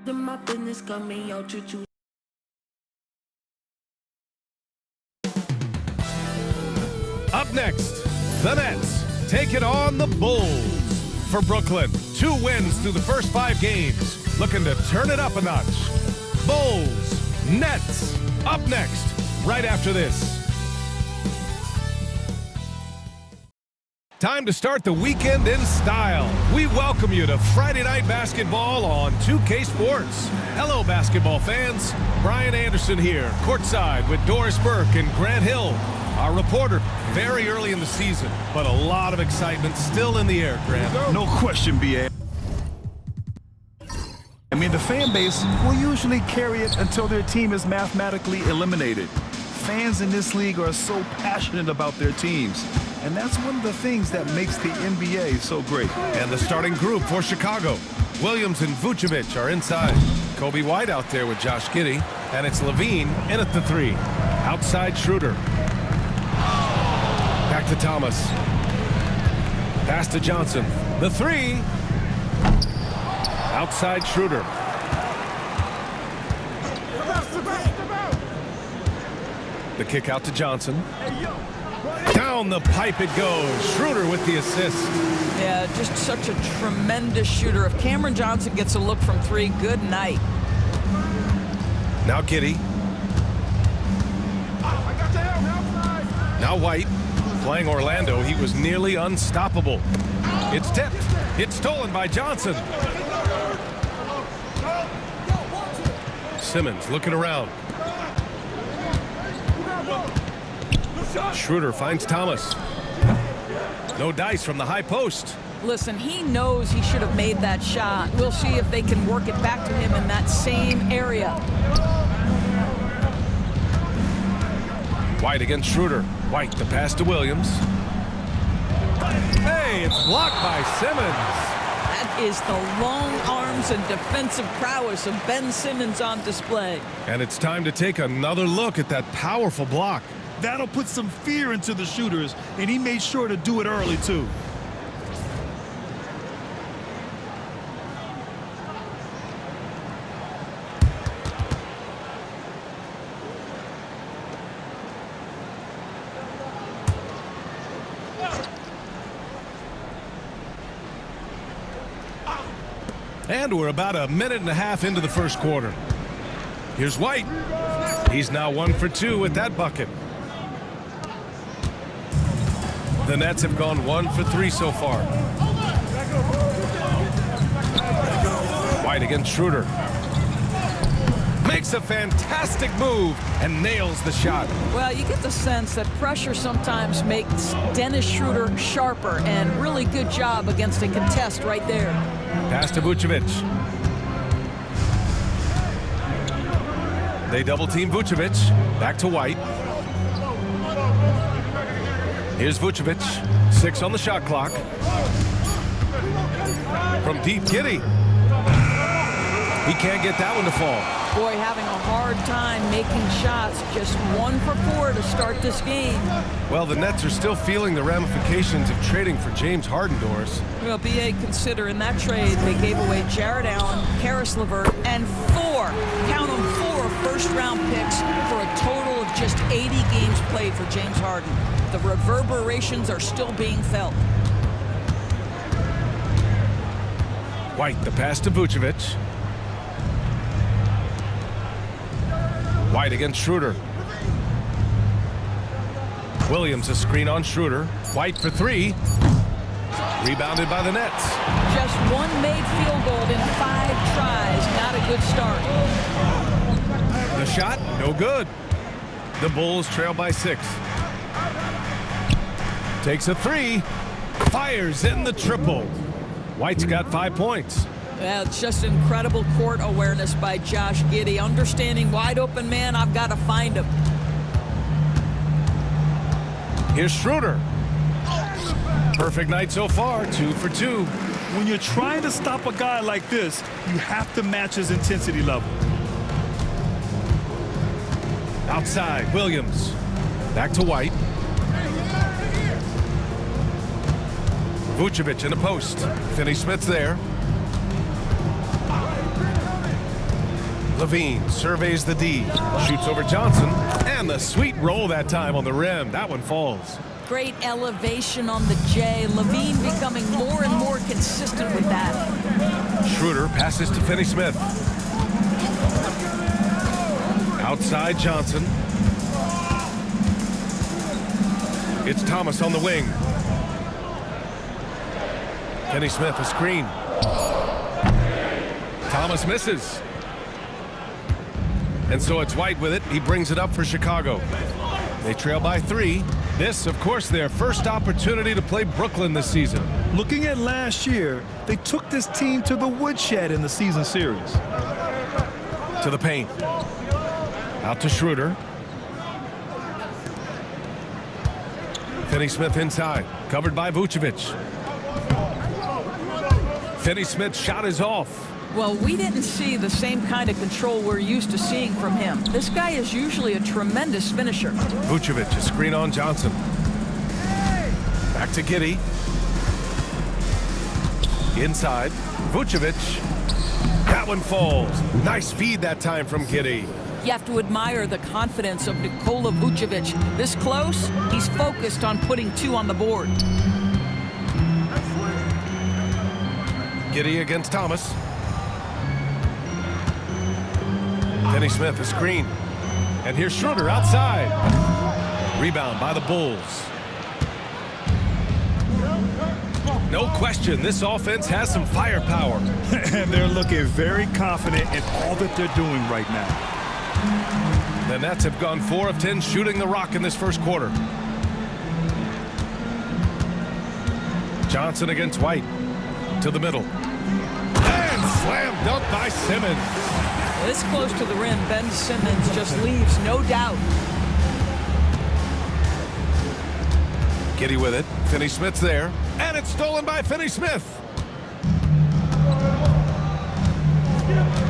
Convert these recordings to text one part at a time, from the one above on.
My business coming out choo-choo. Up next, the Nets take it on the Bulls. For Brooklyn, 2 wins through the first 5 games, looking to turn it up a notch. Bulls, Nets, up next, right after this. Time to start the weekend in style. We welcome you to Friday Night Basketball on 2K Sports. Hello, basketball fans. Brian Anderson here, courtside with Doris Burke and Grant Hill, our reporter. Very early in the season, but a lot of excitement still in the air, Grant. No question, B.A. I mean, the fan base will usually carry it until their team is mathematically eliminated. Fans in this league are so passionate about their teams. And that's one of the things that makes the NBA so great. And the starting group for Chicago. Williams and Vucevic are inside. Kobe White out there with Josh Giddey. And it's Levine in at the 3. Outside Schroeder. Back to Thomas. Pass to Johnson. The 3. Outside Schroeder. The kick out to Johnson. Down the pipe it goes. Schroeder with the assist. Yeah, just such a tremendous shooter. If Cameron Johnson gets a look from 3, good night. Now Giddey. Now White. Playing Orlando, he was nearly unstoppable. It's tipped. It's stolen by Johnson. Simmons looking around. Schroeder finds Thomas. No dice from the high post. Listen, he knows he should have made that shot. We'll see if they can work it back to him in that same area. White against Schroeder. White the pass to Williams. Hey, it's blocked by Simmons. That is the long arms and defensive prowess of Ben Simmons on display. And it's time to take another look at that powerful block. That'll put some fear into the shooters, and he made sure to do it early, too. And we're about a minute and a half into the first quarter. Here's White. He's now 1 for 2 with that bucket. The Nets have gone 1 for 3 so far. White against Schroeder. Makes a fantastic move and nails the shot. Well, you get the sense that pressure sometimes makes Dennis Schroeder sharper, and really good job against a contest right there. Pass to Vucevic. They double team Vucevic. Back to White. Here's Vucevic. 6 on the shot clock. From deep, Giddey. He can't get that one to fall. Boy, having a hard time making shots. Just 1 for 4 to start this game. Well, the Nets are still feeling the ramifications of trading for James Harden, Doris. Well, B.A., consider in that trade they gave away Jared Allen, Karis LeVert, and 4, count them, 4 first-round picks for a total of just 80 games played for James Harden. The reverberations are still being felt. White, the pass to Vucevic. White against Schroeder. Williams a screen on Schroeder. White for 3. Rebounded by the Nets. Just 1 made field goal in 5 tries. Not a good start. The shot, no good. The Bulls trail by 6. Takes a 3. Fires in the triple. White's got 5 points. Well, it's just incredible court awareness by Josh Giddey. Understanding wide open man, I've got to find him. Here's Schroeder. Perfect night so far, 2 for 2. When you're trying to stop a guy like this, you have to match his intensity level. Outside, Williams. Back to White. Vucevic in the post. Finney-Smith's there. Levine surveys the D, shoots over Johnson, and the sweet roll that time on the rim. That one falls. Great elevation on the J. Levine becoming more and more consistent with that. Schroeder passes to Finney-Smith. Outside Johnson. It's Thomas on the wing. Finney-Smith a screen. Thomas misses. And so it's White with it. He brings it up for Chicago. They trail by 3. This, of course, their first opportunity to play Brooklyn this season. Looking at last year, they took this team to the woodshed in the season series. To the paint. Out to Schroeder. Finney-Smith inside. Covered by Vucevic. Finney-Smith's shot is off. Well, we didn't see the same kind of control we're used to seeing from him. This guy is usually a tremendous finisher. Vucevic, a screen on Johnson. Back to Giddey. Inside. Vucevic. That one falls. Nice feed that time from Giddey. You have to admire the confidence of Nikola Vucevic. This close, he's focused on putting 2 on the board. Giddey against Thomas. Finney-Smith a screen. And here's Schroeder outside. Rebound by the Bulls. No question, this offense has some firepower. And they're looking very confident in all that they're doing right now. The Nets have gone 4 of 10 shooting the rock in this first quarter. Johnson against White. To the middle. And slam dunk by Simmons. This close to the rim, Ben Simmons just leaves, no doubt. Giddey with it. Finney-Smith's there. And it's stolen by Finney-Smith.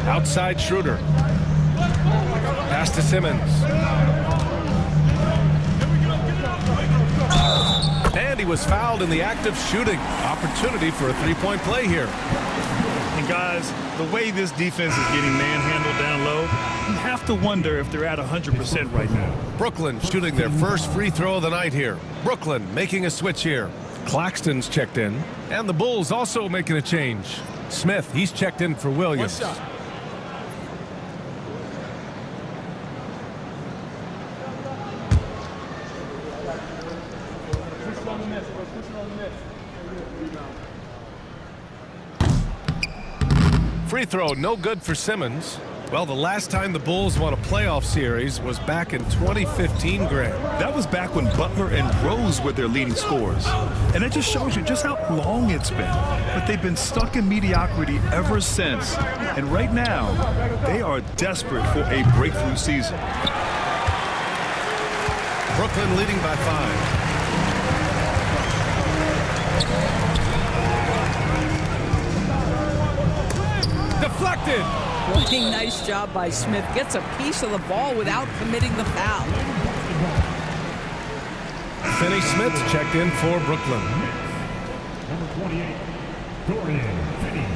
Outside Schroeder. Pass to Simmons. And he was fouled in the act of shooting. Opportunity for a three-point play here. And guys, the way this defense is getting manhandled down low, you have to wonder if they're at 100% right now. Brooklyn shooting their first free throw of the night here. Brooklyn making a switch here. Claxton's checked in. And the Bulls also making a change. Smith, he's checked in for Williams. Free throw, no good for Simmons. Well, the last time the Bulls won a playoff series was back in 2015, Greg. That was back when Butler and Rose were their leading scorers. And it just shows you just how long it's been. But they've been stuck in mediocrity ever since. And right now, they are desperate for a breakthrough season. Brooklyn leading by 5. Deflected. What a nice job by Smith. Gets a piece of the ball without committing the foul. Finney-Smith checked in for Brooklyn. Number 28, Dorian Finney.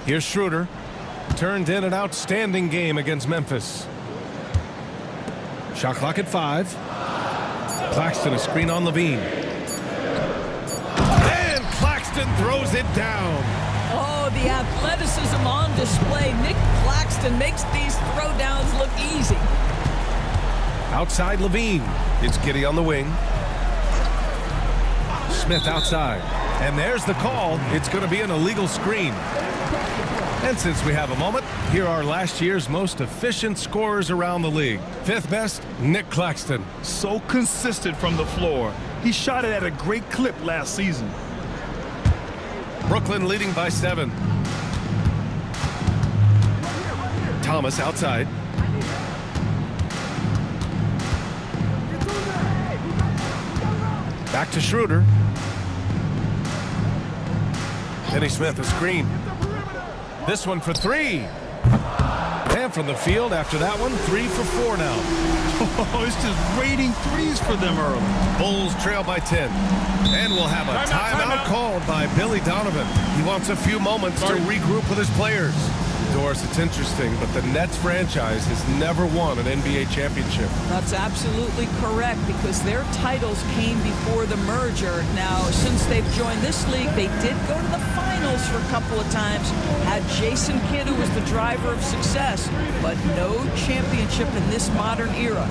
Here's Schroeder. Turned in an outstanding game against Memphis. Shot clock at 5. Claxton a screen on Levine. And Claxton throws it down. Oh, the athleticism on display. Nick Claxton makes these throwdowns look easy. Outside Levine. It's Giddey on the wing. Smith outside. And there's the call. It's going to be an illegal screen. And since we have a moment, here are last year's most efficient scorers around the league. 5th best, Nick Claxton. So consistent from the floor. He shot it at a great clip last season. Brooklyn leading by 7. Thomas outside. Back to Schroeder. Finney-Smith a screen. This one for 3. And from the field after that one, 3 for 4 now. Oh, it's just raining threes for them early. Bulls trail by 10. And we'll have a timeout called by Billy Donovan. He wants a few moments to regroup with his players. Doris, it's interesting, but the Nets franchise has never won an NBA championship. That's absolutely correct, because their titles came before the merger. Now, since they've joined this league, they did go to the finals for a couple of times. Had Jason Kidd, who was the driver of success, but no championship in this modern era.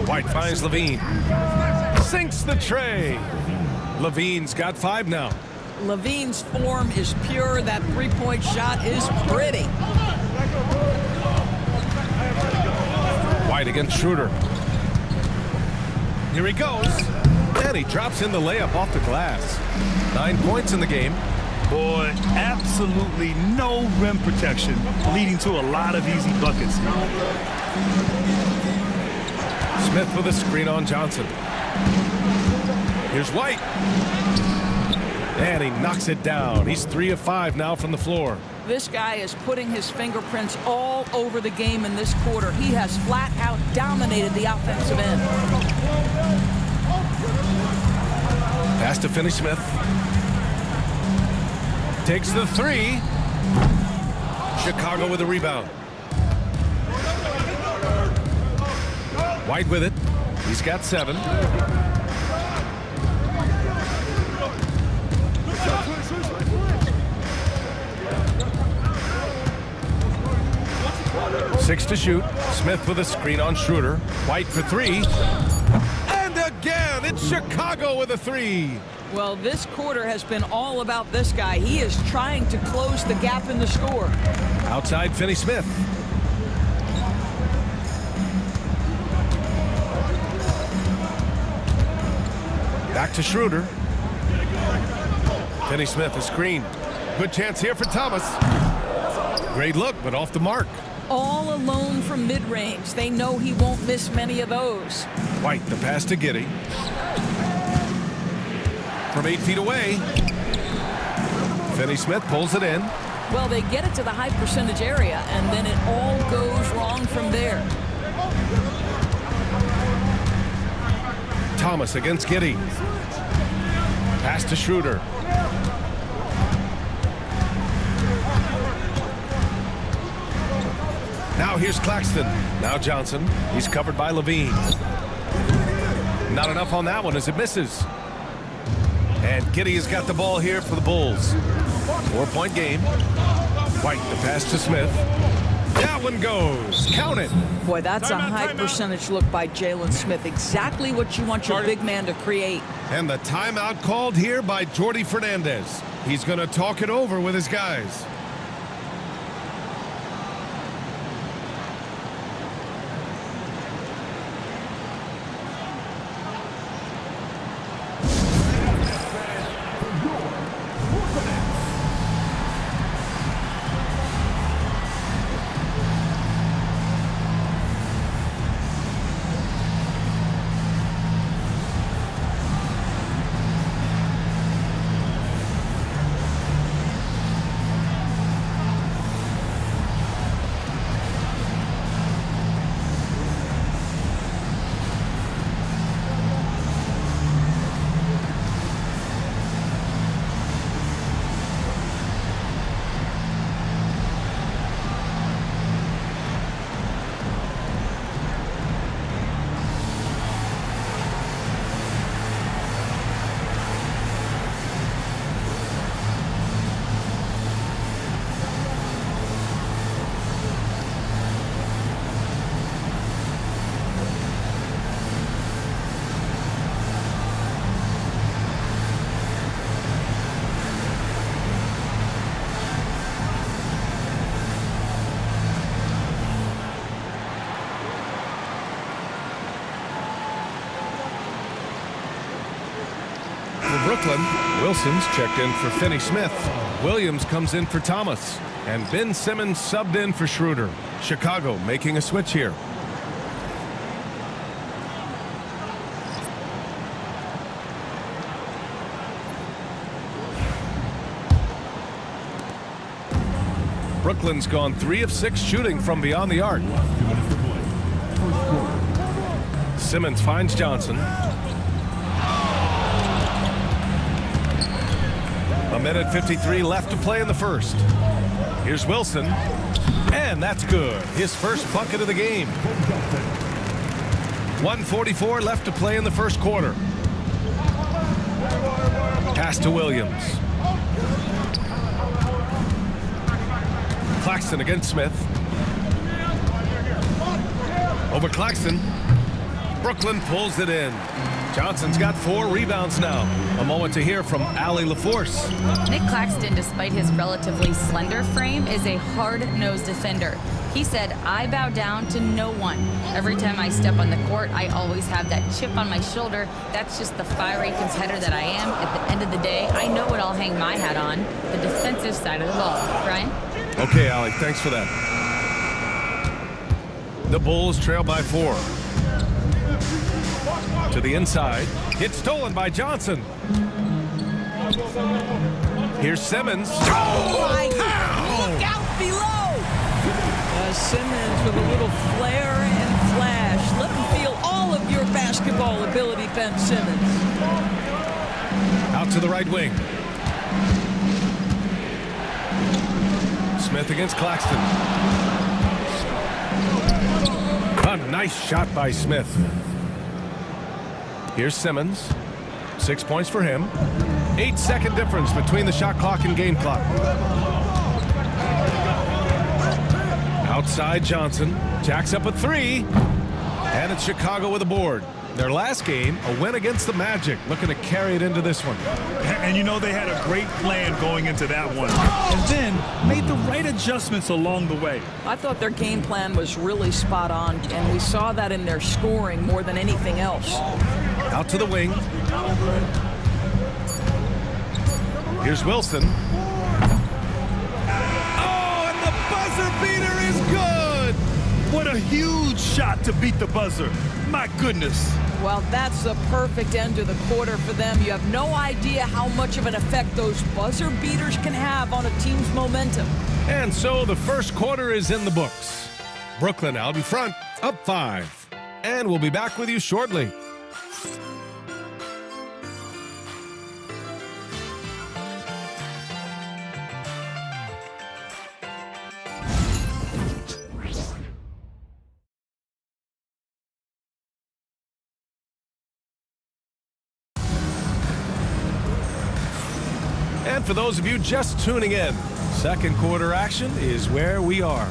White finds Levine. Sinks the tray. Levine's got 5 now. Levine's form is pure. That three-point shot is pretty. White against Schroeder. Here he goes. And he drops in the layup off the glass. 9 points in the game. Boy, absolutely no rim protection, leading to a lot of easy buckets. Smith with a screen on Johnson. Here's White. And he knocks it down. He's 3 of 5 now from the floor. This guy is putting his fingerprints all over the game in this quarter. He has flat out dominated the offensive end. Pass to Finney-Smith. Takes the 3. Chicago with a rebound. White with it. He's got 7. Six to shoot. Smith with a screen on Schroeder. White for 3. And again, it's Chicago with a 3. Well, this quarter has been all about this guy. He is trying to close the gap in the score. Outside Finney-Smith. Back to Schroeder. Finney-Smith, a screen. Good chance here for Thomas. Great look, but off the mark. All alone from mid-range. They know he won't miss many of those. White, the pass to Giddey. From 8 feet away. Finney-Smith pulls it in. Well, they get it to the high percentage area, and then it all goes wrong from there. Thomas against Giddey. Pass to Schroeder. Now here's Claxton. Now Johnson. He's covered by Levine. Not enough on that one as it misses. And Giddey has got the ball here for the Bulls. 4-point game. White, the pass to Smith. That one goes. Count it. Boy, that's a high percentage look by Jalen Smith. Exactly what you want your big man to create. And the timeout called here by Jordi Fernandez. He's going to talk it over with his guys. for Brooklyn. Wilson's checked in for Finney Smith. Williams comes in for Thomas. And Ben Simmons subbed in for Schroeder. Chicago making a switch here. Brooklyn's gone 3 of 6 shooting from beyond the arc. Simmons finds Johnson. A minute 53 left to play in the first. Here's Wilson. And that's good. His first bucket of the game. 1:44 left to play in the first quarter. Pass to Williams. Claxton against Smith. Over Claxton. Brooklyn pulls it in. Johnson's got 4 rebounds now. A moment to hear from Allie LaForce. Nick Claxton, despite his relatively slender frame, is a hard-nosed defender. He said, "I bow down to no one. Every time I step on the court, I always have that chip on my shoulder. That's just the fiery competitor that I am. At the end of the day, I know what I'll hang my hat on, the defensive side of the ball." Brian? Okay, Allie, thanks for that. The Bulls trail by 4. To the inside. It's stolen by Johnson. Here's Simmons. Oh, my God. Look out below. Simmons with a little flair and flash. Let him feel all of your basketball ability, Ben Simmons. Out to the right wing. Smith against Claxton. A nice shot by Smith. Here's Simmons. 6 points for him. 8-second difference between the shot clock and game clock. Outside Johnson. Jacks up a 3. And it's Chicago with a board. Their last game, a win against the Magic. Looking to carry it into this one. And you know they had a great plan going into that one. And then made the right adjustments along the way. I thought their game plan was really spot on, and we saw that in their scoring more than anything else. Out to the wing. Here's Wilson. Oh, and the buzzer beater is good! What a huge shot to beat the buzzer. My goodness. Well, that's the perfect end to the quarter for them. You have no idea how much of an effect those buzzer beaters can have on a team's momentum. And so the first quarter is in the books. Brooklyn out in front, up 5. And we'll be back with you shortly. And for those of you just tuning in, second quarter action is where we are.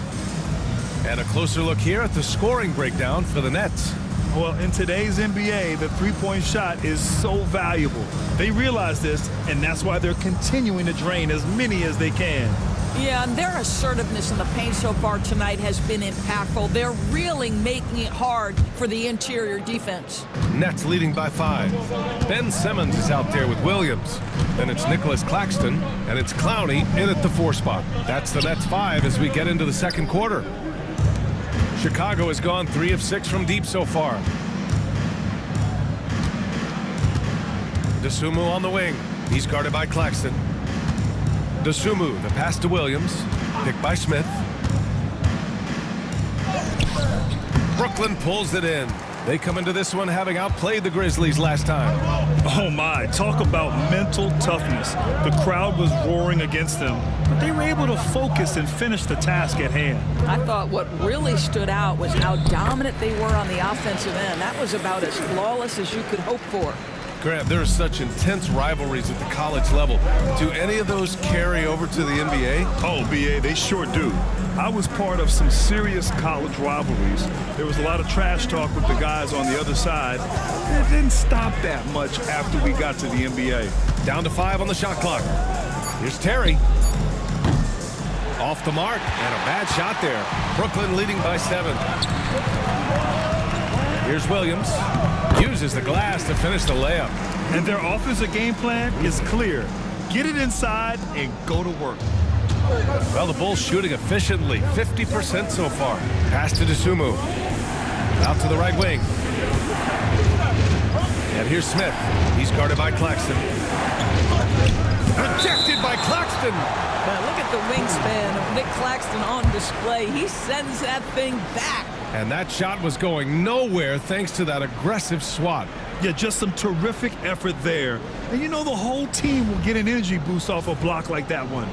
And a closer look here at the scoring breakdown for the Nets. Well, in today's NBA, the three-point shot is so valuable. They realize this, and that's why they're continuing to drain as many as they can. Yeah, and their assertiveness in the paint so far tonight has been impactful. They're really making it hard for the interior defense. Nets leading by 5. Ben Simmons is out there with Williams. Then it's Nicholas Claxton, and it's Clowney in at the 4 spot. That's the Nets 5 as we get into the second quarter. Chicago has gone 3 of 6 from deep so far. Dosunmu on the wing. He's guarded by Claxton. Dosunmu, the pass to Williams. Picked by Smith. Brooklyn pulls it in. They come into this one having outplayed the Grizzlies last time. Oh my, talk about mental toughness. The crowd was roaring against them, but they were able to focus and finish the task at hand. I thought what really stood out was how dominant they were on the offensive end. That was about as flawless as you could hope for. Grant, there are such intense rivalries at the college level. Do any of those carry over to the NBA? Oh, BA, they sure do. I was part of some serious college rivalries. There was a lot of trash talk with the guys on the other side. It didn't stop that much after we got to the NBA. Down to 5 on the shot clock. Here's Terry. Off the mark, and a bad shot there. Brooklyn leading by 7. Here's Williams. Uses the glass to finish the layup. And their offensive game plan is clear. Get it inside and go to work. Well, the Bulls shooting efficiently, 50% so far. Pass to Dosunmu. Out to the right wing. And here's Smith. He's guarded by Claxton. Rejected by Claxton. Look at the wingspan of Nick Claxton on display. He sends that thing back. And that shot was going nowhere thanks to that aggressive swat. Yeah, just some terrific effort there. And you know the whole team will get an energy boost off a block like that one.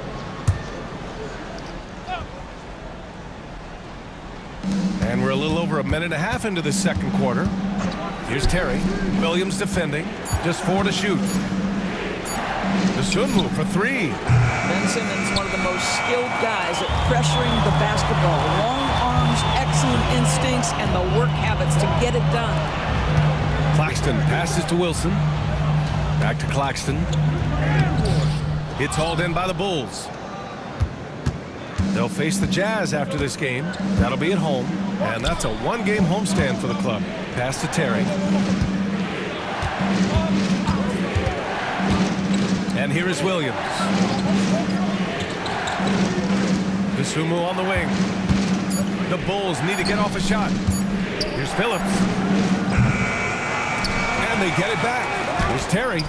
And we're a little over a minute and a half into the second quarter. Here's Terry. Williams defending. Just 4 to shoot. Dosunmu for 3. Ben Simmons, one of the most skilled guys at pressuring the basketball. Long arms, excellent instincts, and the work habits to get it done. Claxton passes to Wilson. Back to Claxton. It's hauled in by the Bulls. They'll face the Jazz after this game. That'll be at home. And that's a 1-game homestand for the club. Pass to Terry. And here is Williams. Dosunmu on the wing. The Bulls need to get off a shot. Here's Phillips. And they get it back. Here's Terry.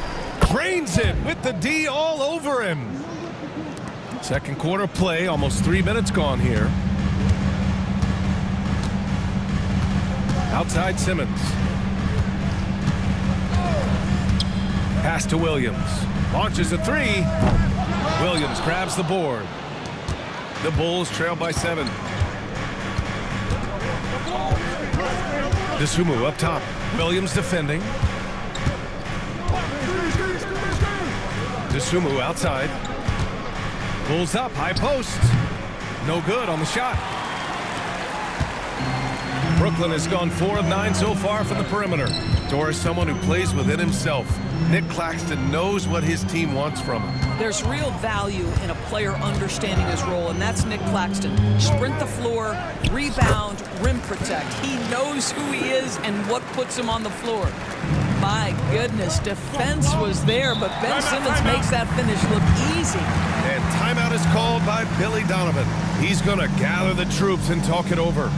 Drains it with the D all over him. Second quarter play, almost 3 minutes gone here. Outside Simmons. Pass to Williams. Launches a 3. Williams grabs the board. The Bulls trail by 7. Dosunmu up top. Williams defending. Dosunmu outside. Bulls up, high post. No good on the shot. Brooklyn has gone 4 of 9 so far from the perimeter. Doris, someone who plays within himself. Nick Claxton knows what his team wants from him. There's real value in a player understanding his role, and that's Nick Claxton. Sprint the floor, rebound, rim protect. He knows who he is and what puts him on the floor. My goodness, defense was there, but Ben Simmons makes that finish look easy. And timeout is called by Billy Donovan. He's going to gather the troops and talk it over.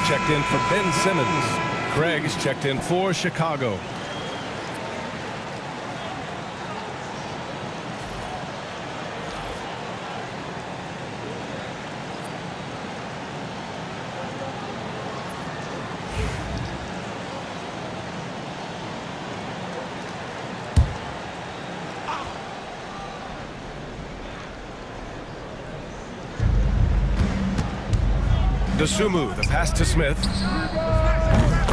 Checked in for Ben Simmons. Craig is checked in for Chicago. Dosunmu, the pass to Smith.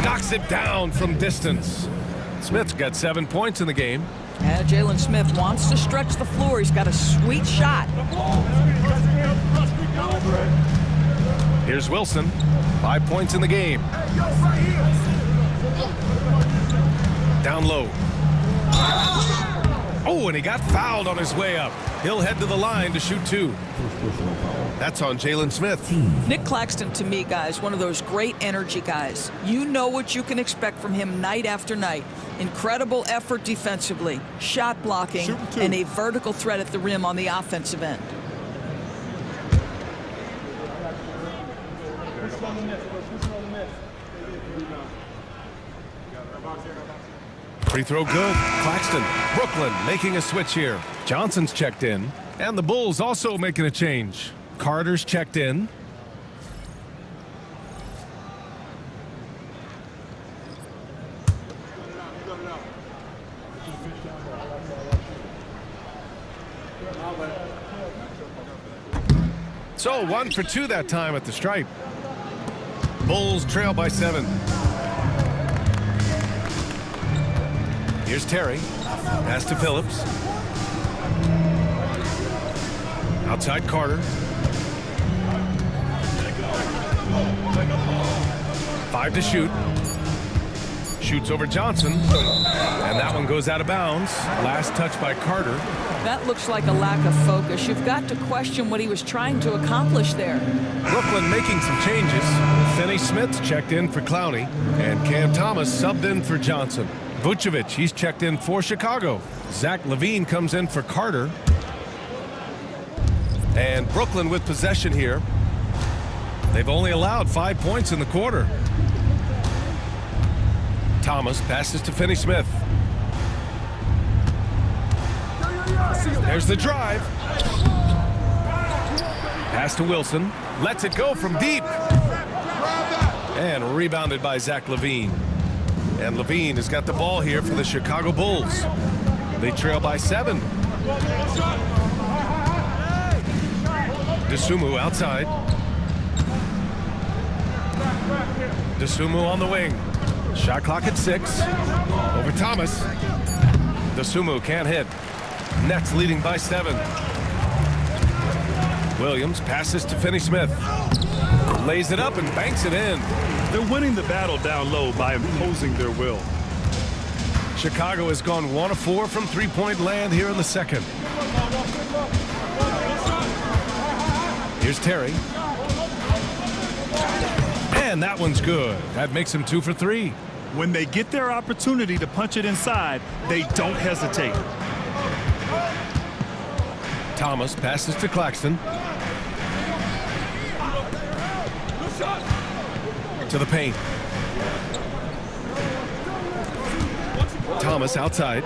Knocks it down from distance. Smith's got 7 points in the game. Yeah, Jalen Smith wants to stretch the floor. He's got a sweet shot. Here's Wilson. 5 points in the game. Down low. Oh, and he got fouled on his way up. He'll head to the line to shoot 2. That's on Jalen Smith. Nick Claxton, to me, guys, one of those great energy guys. You know what you can expect from him night after night. Incredible effort defensively, shot blocking, and a vertical threat at the rim on the offensive end. Free throw good. Claxton. Brooklyn making a switch here. Johnson's checked in. And the Bulls also making a change. Carter's checked in. So 1 for 2 that time at the stripe. Bulls trail by 7. Here's Terry. Pass to Phillips. Outside Carter. 5 to shoot. Shoots over Johnson. And that one goes out of bounds. Last touch by Carter. That looks like a lack of focus. You've got to question what he was trying to accomplish there. Brooklyn making some changes. Finney Smith checked in for Clowney. And Cam Thomas subbed in for Johnson. Vucevic, he's checked in for Chicago. Zach LaVine comes in for Carter. And Brooklyn with possession here. They've only allowed 5 points in the quarter. Thomas passes to Finney Smith. There's the drive. Pass to Wilson. Lets it go from deep. And rebounded by Zach LaVine. And LaVine has got the ball here for the Chicago Bulls. They trail by 7. DeSumo outside. DeSumo on the wing. Shot clock at 6. Over Thomas. DeSumo can't hit. Nets leading by 7. Williams passes to Finney Smith. Lays it up and banks it in. They're winning the battle down low by imposing their will. Chicago has gone 1 of 4 from three-point land here in the second. Here's Terry. And that one's good. That makes him 2 for 3. When they get their opportunity to punch it inside, they don't hesitate. Thomas passes to Claxton. To the paint. Thomas outside.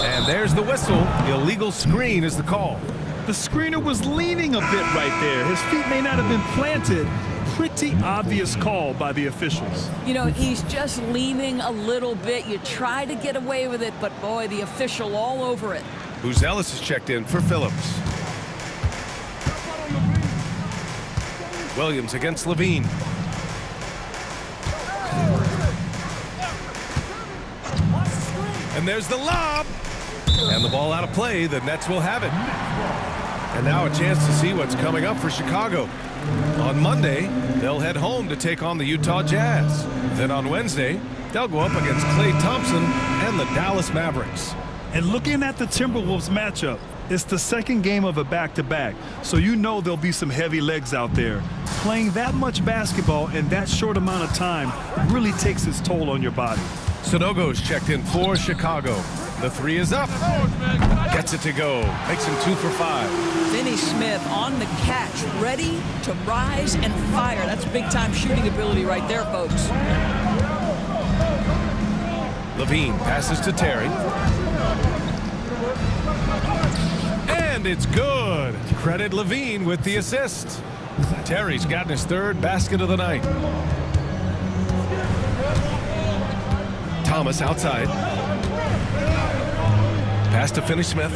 And there's the whistle. Illegal screen is the call. The screener was leaning a bit right there. His feet may not have been planted. Pretty obvious call by the officials. You know, he's just leaning a little bit. You try to get away with it, but boy, the official all over it. Buzelis is checked in for Phillips. Williams against LaVine. And there's the lob. And the ball out of play. The Nets will have it. And now a chance to see what's coming up for Chicago. On Monday, they'll head home to take on the Utah Jazz. Then on Wednesday, they'll go up against Klay Thompson and the Dallas Mavericks. And looking at the Timberwolves matchup, it's the second game of a back-to-back, so you know there'll be some heavy legs out there. Playing that much basketball in that short amount of time really takes its toll on your body. Sonogo's checked in for Chicago. The 3 is up. Gets it to go. Makes him 2 for 5. Finney Smith on the catch, ready to rise and fire. That's big-time shooting ability right there, folks. LaVine passes to Terry. And it's good. Credit LaVine with the assist. Terry's gotten his 3rd basket of the night. Thomas outside. Pass to Finney Smith.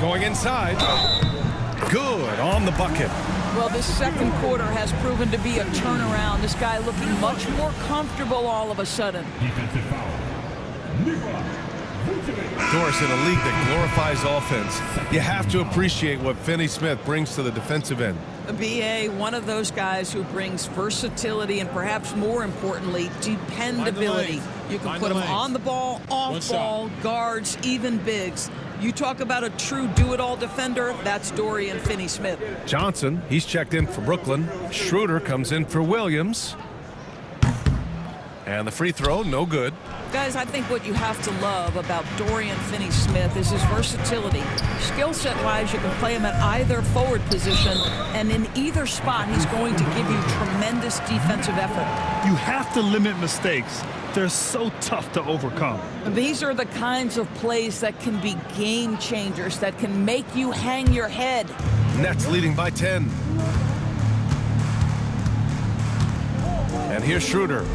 Going inside. Good on the bucket. Well, this second quarter has proven to be a turnaround. This guy looking much more comfortable all of a sudden. Defensive foul. Doris, in a league that glorifies offense, you have to appreciate what Finney Smith brings to the defensive end. BA, one of those guys who brings versatility and perhaps more importantly, dependability. You can put them on the ball, off ball, guards, even bigs. You talk about a true do-it-all defender, that's Dorian Finney-Smith. Johnson, he's checked in for Brooklyn. Schroeder comes in for Williams. And the free throw, no good. Guys, I think what you have to love about Dorian Finney-Smith is his versatility. Skill set-wise, you can play him at either forward position, and in either spot, he's going to give you tremendous defensive effort. You have to limit mistakes. They're so tough to overcome. These are the kinds of plays that can be game changers, that can make you hang your head. Nets leading by 10. And here's Schroeder.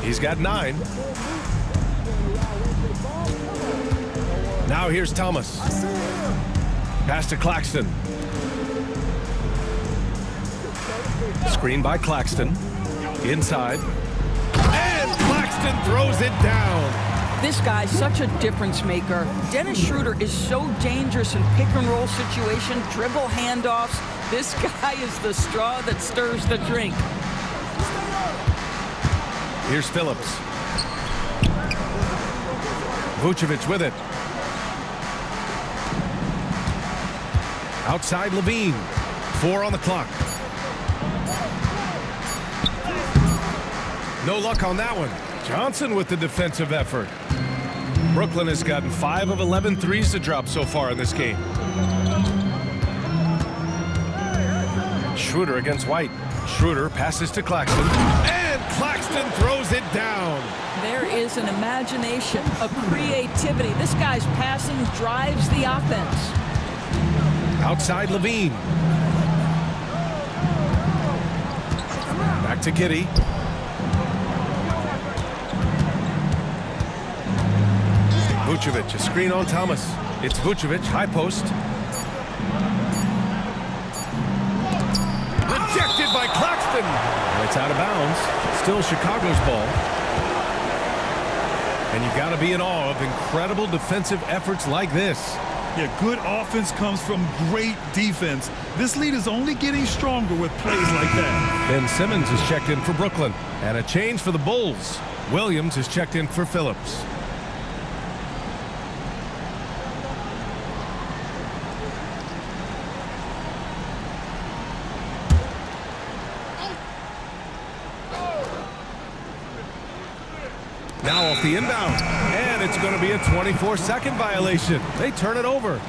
He's got 9. Now here's Thomas. Pass to Claxton. Screen by Claxton. Inside. And Claxton throws it down. This guy's such a difference maker. Dennis Schroeder is so dangerous in pick and roll situation, dribble handoffs. This guy is the straw that stirs the drink. Here's Phillips. Vucevic with it. Outside Levine. 4 on the clock. No luck on that one. Johnson with the defensive effort. Brooklyn has gotten 5 of 11 threes to drop so far in this game. Schroeder against White. Schroeder passes to Claxton. And Claxton throws it down. There is an imagination, a creativity. This guy's passing drives the offense. Outside Levine. Back to Giddey. Vucevic, a screen on Thomas. It's Vucevic, high post. Rejected by Claxton. And it's out of bounds. Still Chicago's ball. And you got to be in awe of incredible defensive efforts like this. Yeah, good offense comes from great defense. This lead is only getting stronger with plays like that. Ben Simmons is checked in for Brooklyn. And a change for the Bulls. Williams is checked in for Phillips. Now off the inbound, and it's going to be a 24-second violation. They turn it over.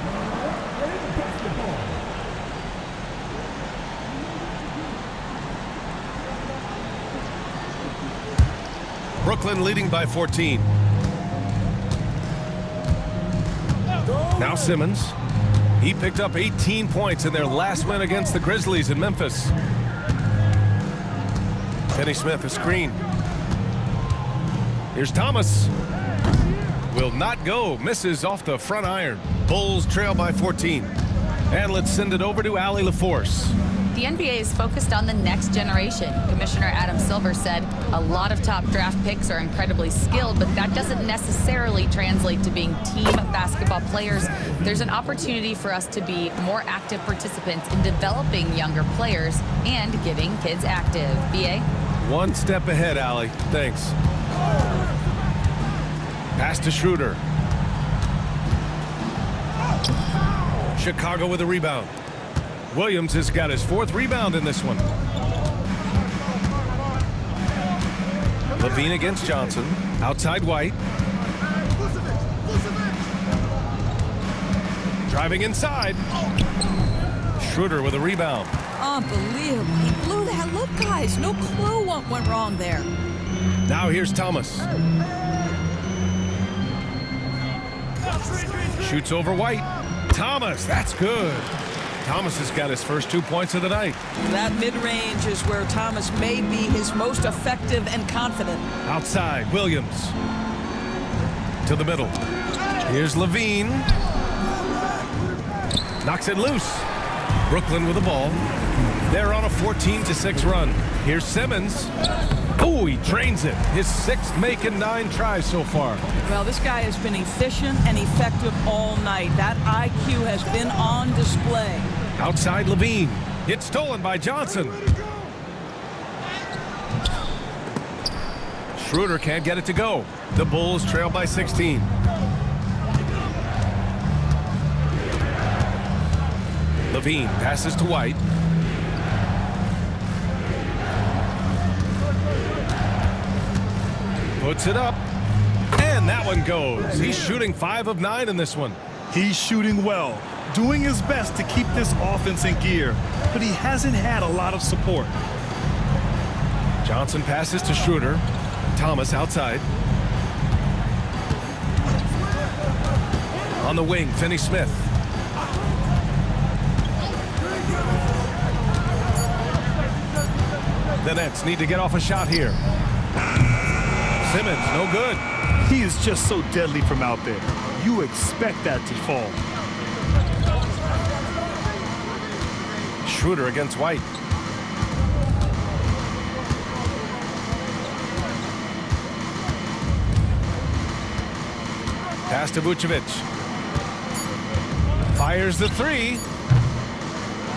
Brooklyn leading by 14. Now Simmons. He picked up 18 points in their last win against the Grizzlies in Memphis. Finney-Smith, a screen. Here's Thomas. Will not go. Misses off the front iron. Bulls trail by 14. And let's send it over to Allie LaForce. The NBA is focused on the next generation. Commissioner Adam Silver said a lot of top draft picks are incredibly skilled, but that doesn't necessarily translate to being team basketball players. There's an opportunity for us to be more active participants in developing younger players and getting kids active. BA? One step ahead, Allie. Thanks. Pass to Schroeder. Chicago with a rebound. Williams has got his 4th rebound in this one. Levine against Johnson. Outside White. Driving inside. Schroeder with a rebound. Unbelievable. He blew that. Look, guys, no clue what went wrong there. Now here's Thomas. Shoots over White. Thomas, that's good. Thomas has got his first 2 points of the night. That mid-range is where Thomas may be his most effective and confident. Outside, Williams. To the middle. Here's Levine. Knocks it loose. Brooklyn with the ball. They're on a 14-6 run. Here's Simmons. Oh, he drains it. His 6th make in 9 tries so far. Well, this guy has been efficient and effective all night. That IQ has been on display. Outside Levine. It's stolen by Johnson. Schroeder can't get it to go. The Bulls trail by 16. Levine passes to White. Puts it up. And that one goes. He's shooting 5 of 9 in this one. He's shooting well, doing his best to keep this offense in gear, but he hasn't had a lot of support. Johnson passes to Schroeder. Thomas outside. On the wing, Finney-Smith. The Nets need to get off a shot here. Simmons, no good. He is just so deadly from out there. You expect that to fall. Schroeder against White. Pass to Vucevic. Fires the 3.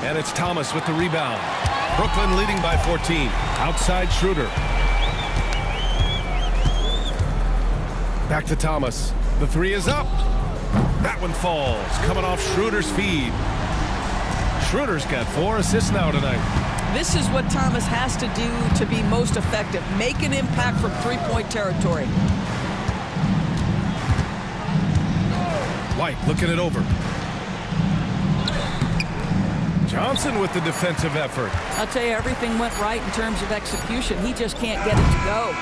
And it's Thomas with the rebound. Brooklyn leading by 14. Outside Schroeder. Back to Thomas. The 3 is up. That one falls. Coming off Schroeder's feed. Schroeder's got 4 assists now tonight. This is what Thomas has to do to be most effective. Make an impact from three-point territory. White looking it over. Johnson with the defensive effort. I'll tell you, everything went right in terms of execution. He just can't get it to go.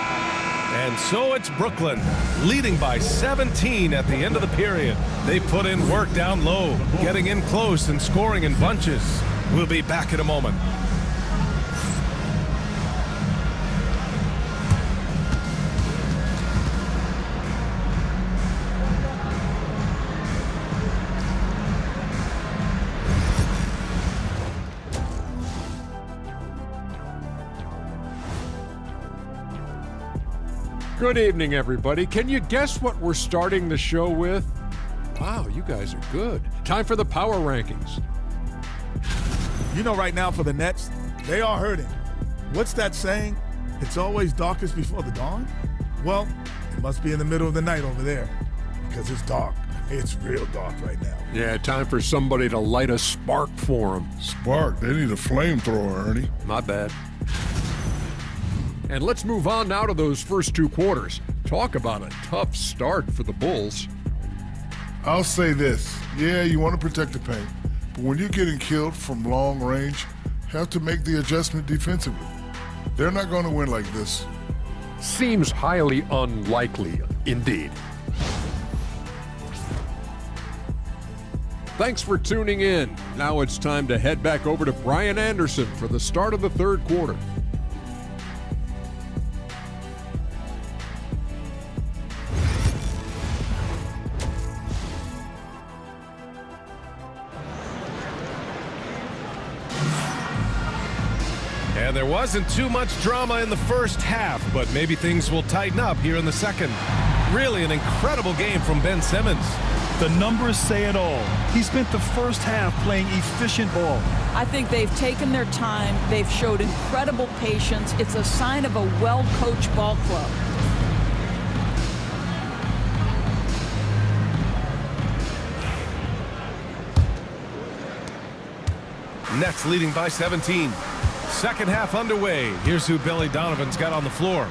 And so it's Brooklyn, leading by 17 at the end of the period. They put in work down low, getting in close and scoring in bunches. We'll be back in a moment. Good evening, everybody. Can you guess what we're starting the show with? Wow, you guys are good. Time for the power rankings. You know, right now for the Nets, they are hurting. What's that saying? It's always darkest before the dawn? Well, it must be in the middle of the night over there because it's dark. It's real dark right now. Yeah, time for somebody to light a spark for them. Spark? They need a flamethrower, Ernie. Not bad. And let's move on now to those first 2 quarters. Talk about a tough start for the Bulls. I'll say this. Yeah, you want to protect the paint, but when you're getting killed from long range, you have to make the adjustment defensively. They're not going to win like this. Seems highly unlikely, indeed. Thanks for tuning in. Now it's time to head back over to Brian Anderson for the start of the 3rd quarter. And there wasn't too much drama in the first half, but maybe things will tighten up here in the second. Really an incredible game from Ben Simmons. The numbers say it all. He spent the first half playing efficient ball. I think they've taken their time. They've showed incredible patience. It's a sign of a well-coached ball club. Nets leading by 17. Second half underway. Here's who Billy Donovan's got on the floor.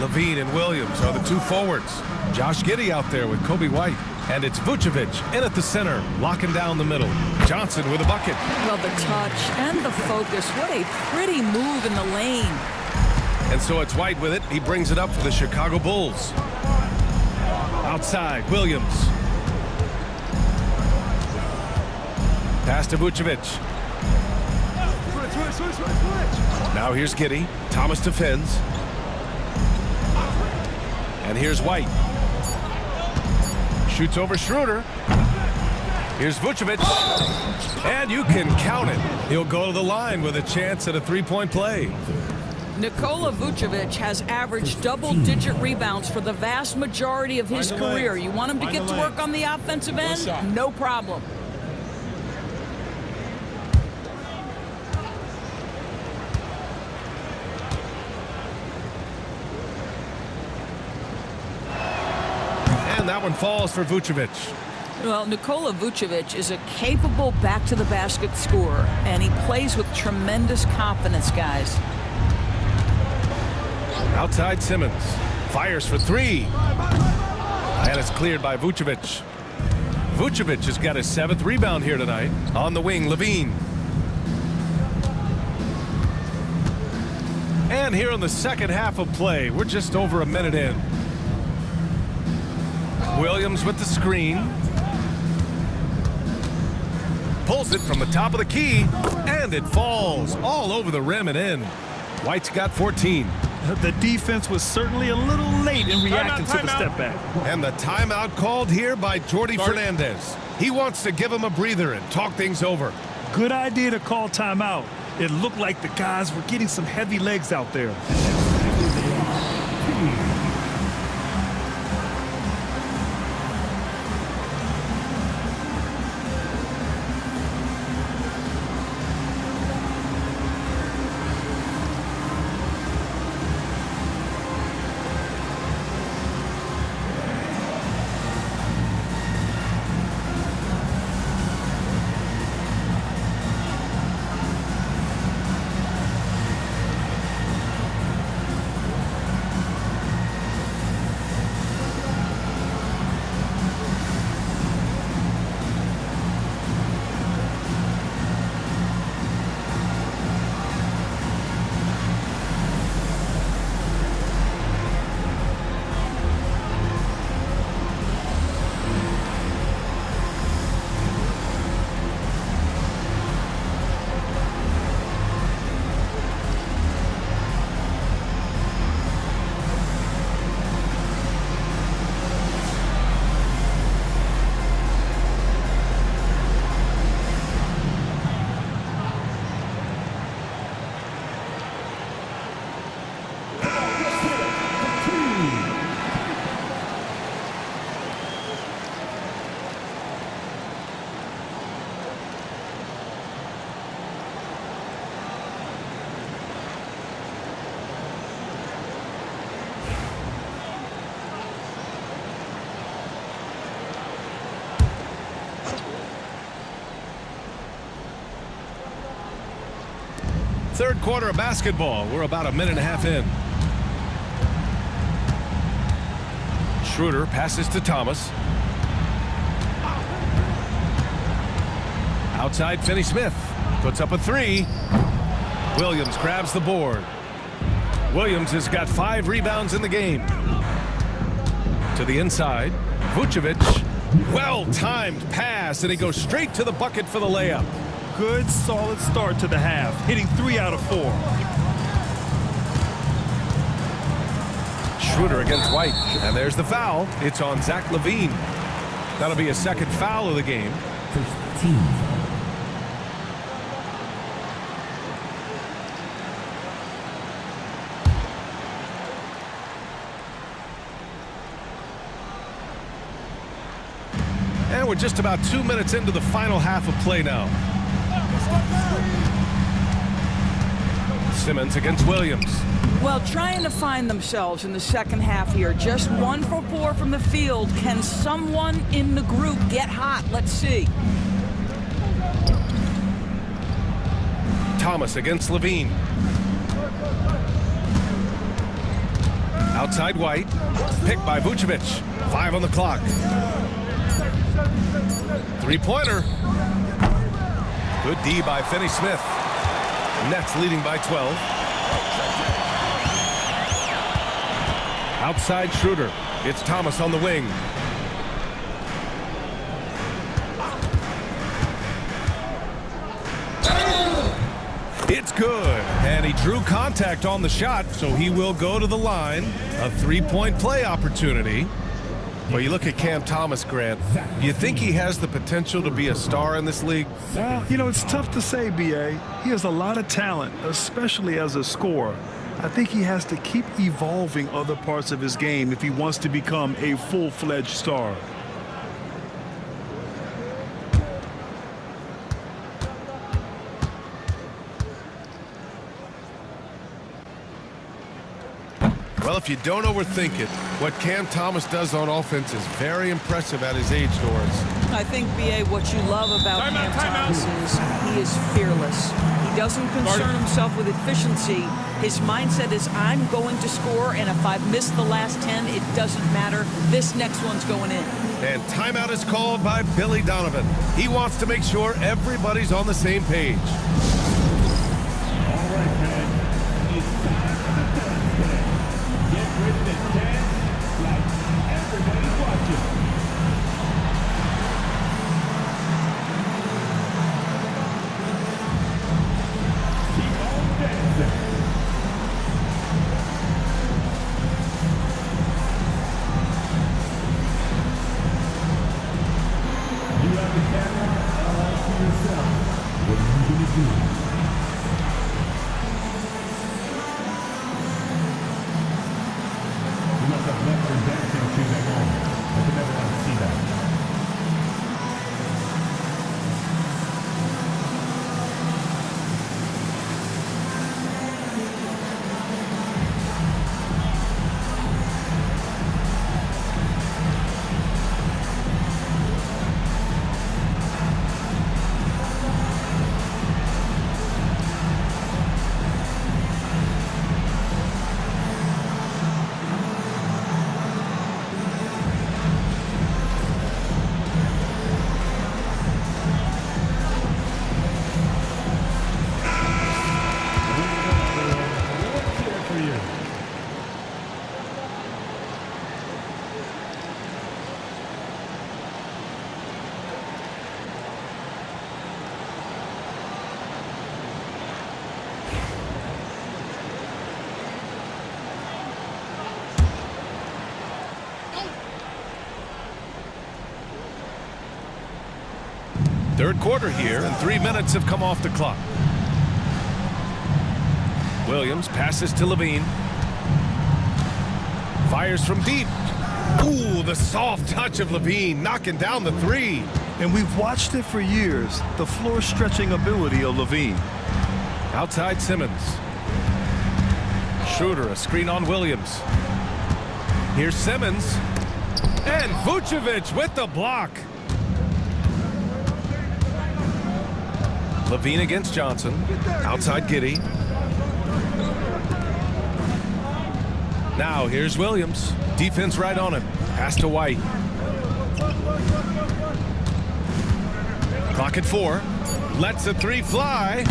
Levine and Williams are the 2 forwards. Josh Giddey out there with Kobe White. And it's Vucevic in at the center, locking down the middle. Johnson with a bucket. Well, the touch and the focus. What a pretty move in the lane. And so it's White with it. He brings it up for the Chicago Bulls. Outside, Williams. Pass to Vucevic. Now here's Giddey. Thomas defends. And here's White. Shoots over Schroeder. Here's Vucevic. And you can count it. He'll go to the line with a chance at a 3-point play. Nikola Vucevic has averaged double-digit rebounds for the vast majority of his career. You want him to get to work on the offensive end? No problem. and that one falls for Vucevic. Well, Nikola Vucevic is a capable back-to-the-basket scorer, and he plays with tremendous confidence, guys. Outside Simmons. Fires for three. And it's cleared by Vucevic. Vucevic has got his 7th rebound here tonight. On the wing, Levine. And here in the second half of play, we're just over a minute in. Williams with the screen. Pulls it from the top of the key, and it falls all over the rim and in. White's got 14. The defense was certainly a little late in reacting to the step back. And the timeout called here by Jordi Fernandez. He wants to give him a breather and talk things over. Good idea to call timeout. It looked like the guys were getting some heavy legs out there. Third quarter of basketball. We're about a minute and a half in. Schroeder passes to Thomas. Outside, Finney-Smith puts up a three. Williams grabs the board. Williams has got 5 rebounds in the game. To the inside, Vucevic. Well-timed pass, and he goes straight to the bucket for the layup. Good, solid start to the half, hitting 3 out of 4. Schroeder against White, and there's the foul. It's on Zach LaVine. That'll be a second foul of the game. First team. And we're just about 2 minutes into the final half of play now. Simmons against Williams. Well, trying to find themselves in the second half here. Just 1 for 4 from the field. Can someone in the group get hot? Let's see. Thomas against Levine. Outside White. Picked by Vucevic. 5 on the clock. Three-pointer. Good D by Finney-Smith. Nets leading by 12. Outside Schroeder. It's Thomas on the wing. It's good. And he drew contact on the shot, so he will go to the line. A 3-point play opportunity. Well, you look at Cam Thomas, Grant. You think he has the potential to be a star in this league? Well, you know, it's tough to say, B.A. He has a lot of talent, especially as a scorer. I think he has to keep evolving other parts of his game if he wants to become a full-fledged star. Well, Well, if you don't overthink it, what Cam Thomas does on offense is very impressive at his age, Doris. I think, B.A., what you love about Cam Thomas is he is fearless. He doesn't concern himself with efficiency. His mindset is, I'm going to score, and if I've missed the last 10, it doesn't matter. This next one's going in. And timeout is called by Billy Donovan. He wants to make sure everybody's on the same page. All right, man. It's time for the dance. Get ready to dance like everybody's watching. Keep on dancing. You have the camera all to yourself. What are you going to do? You must have left her dancing shoes at home. I could never want to see that. Let's hear it for you. Third quarter here, and 3 minutes have come off the clock. Williams passes to Levine. Fires from deep. Ooh, the soft touch of Levine, knocking down the three. And we've watched it for years, the floor-stretching ability of Levine. Outside Simmons. Schroeder, a screen on Williams. Here's Simmons. And Vucevic with the block. Levine against Johnson. Outside Giddey. Now here's Williams. Defense right on him. Pass to White. Clock at 4. Lets the three fly.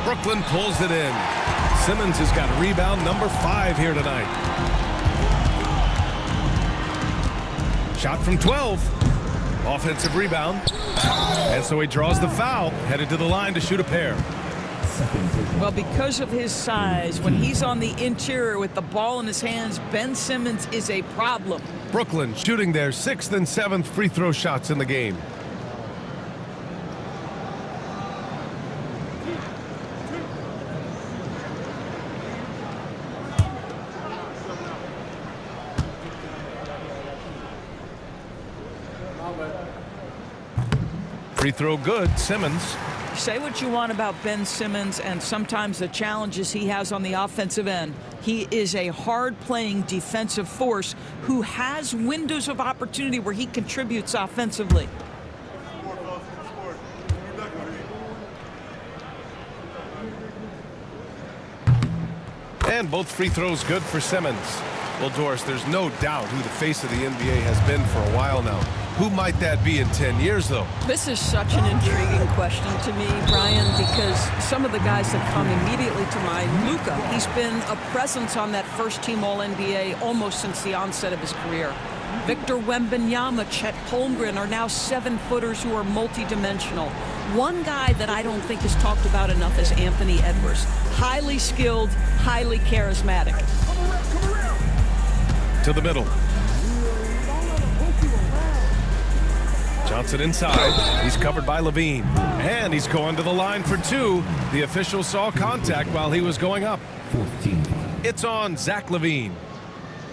Brooklyn pulls it in. Simmons has got rebound number 5 here tonight. Shot from 12. Offensive rebound. And so he draws the foul, headed to the line to shoot a pair. Well, because of his size, when he's on the interior with the ball in his hands, Ben Simmons is a problem. Brooklyn shooting their 6th and 7th free throw shots in the game. Free throw good, Simmons. Say what you want about Ben Simmons and sometimes the challenges he has on the offensive end. He is a hard-playing defensive force who has windows of opportunity where he contributes offensively. And both free throws good for Simmons. Well, Doris, there's no doubt who the face of the NBA has been for a while now. Who might that be in 10 years, though? This is such an intriguing question to me, Brian, because some of the guys that come immediately to mind, Luka, he's been a presence on that first-team All-NBA almost since the onset of his career. Victor Wembanyama, Chet Holmgren are now 7-footers who are multidimensional. One guy that I don't think is talked about enough is Anthony Edwards. Highly skilled, highly charismatic. To the middle. Johnson inside. He's covered by Levine. And he's going to the line for 2. The official saw contact while he was going up. 14. It's on Zach LaVine.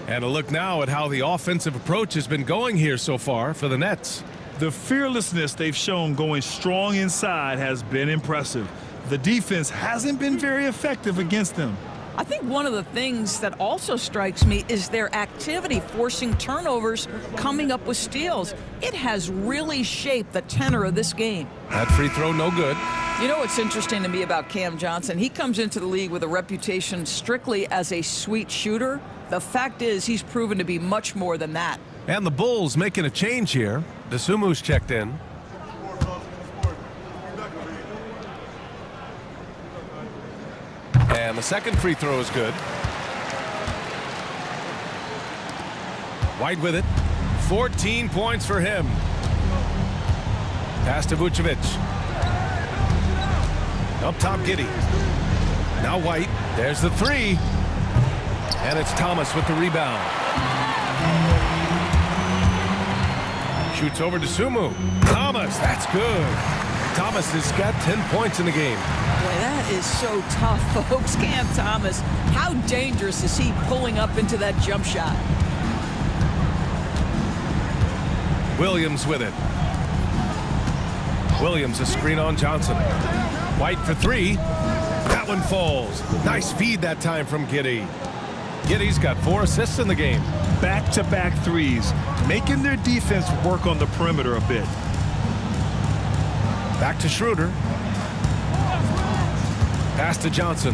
And a look now at how the offensive approach has been going here so far for the Nets. The fearlessness they've shown going strong inside has been impressive. The defense hasn't been very effective against them. I think one of the things that also strikes me is their activity forcing turnovers, coming up with steals. It has really shaped the tenor of this game. That free throw no good. You know what's interesting to me about Cam Johnson? He comes into the league with a reputation strictly as a sweet shooter. The fact is he's proven to be much more than that. And the Bulls making a change here. Desumu's checked in. And the second free throw is good. White with it. 14 points for him. Pass to Vucevic. Up top, Giddey. Now White. There's the three. And it's Thomas with the rebound. Shoots over to Sumu. Thomas, that's good. Thomas has got 10 points in the game. Boy, that is so tough, folks. Cam Thomas, how dangerous is he pulling up into that jump shot? Williams with it. Williams a screen on Johnson. White for three. That one falls. Nice feed that time from Giddey. Giddey's got 4 assists in the game. Back-to-back threes, making their defense work on the perimeter a bit. Back to Schroeder. Pass to Johnson.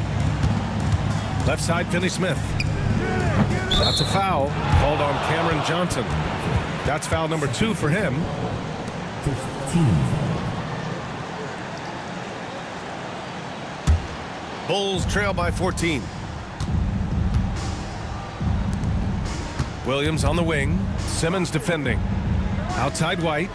Left side, Finney-Smith. That's a foul called on Cameron Johnson. That's foul number 2 for him. 15. Bulls trail by 14. Williams on the wing. Simmons defending. Outside White.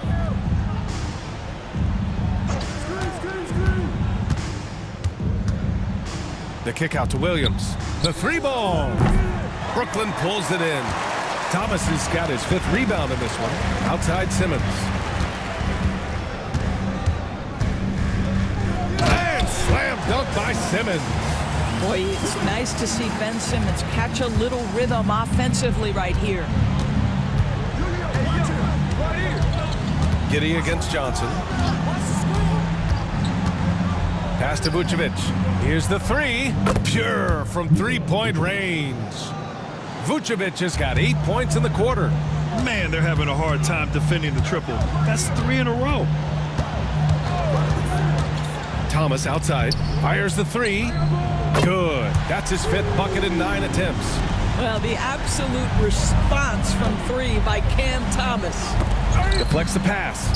The kick out to Williams. The three ball. Brooklyn pulls it in. Thomas has got his 5th rebound in this one. Outside Simmons. And slam dunk by Simmons. Boy, it's nice to see Ben Simmons catch a little rhythm offensively right here. Giddey against Johnson. Pass to Vucevic. Here's the three. Pure from three-point range. Vucevic has got 8 points in the quarter. Man, they're having a hard time defending the triple. That's 3 in a row. Thomas outside. Fires the three. Good. That's his 5th bucket in 9 attempts. Well, the absolute response from 3 by Cam Thomas. Deflects the pass.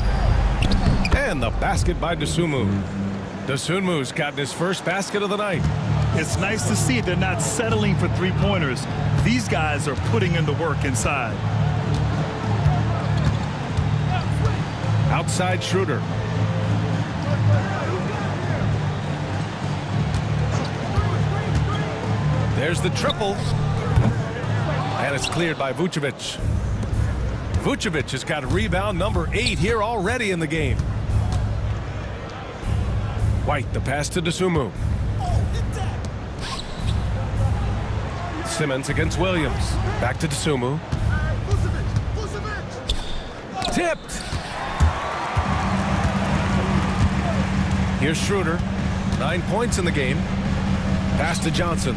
And the basket by Dosunmu. Dosunmu's gotten his first basket of the night. It's nice to see they're not settling for three-pointers. These guys are putting in the work inside. Outside Schroeder. There's the triple. And it's cleared by Vucevic. Vucevic has got rebound number 8 here already in the game. White, the pass to Dosunmu. Simmons against Williams. Back to Dosunmu. Tipped. Here's Schroeder. 9 points in the game. Pass to Johnson.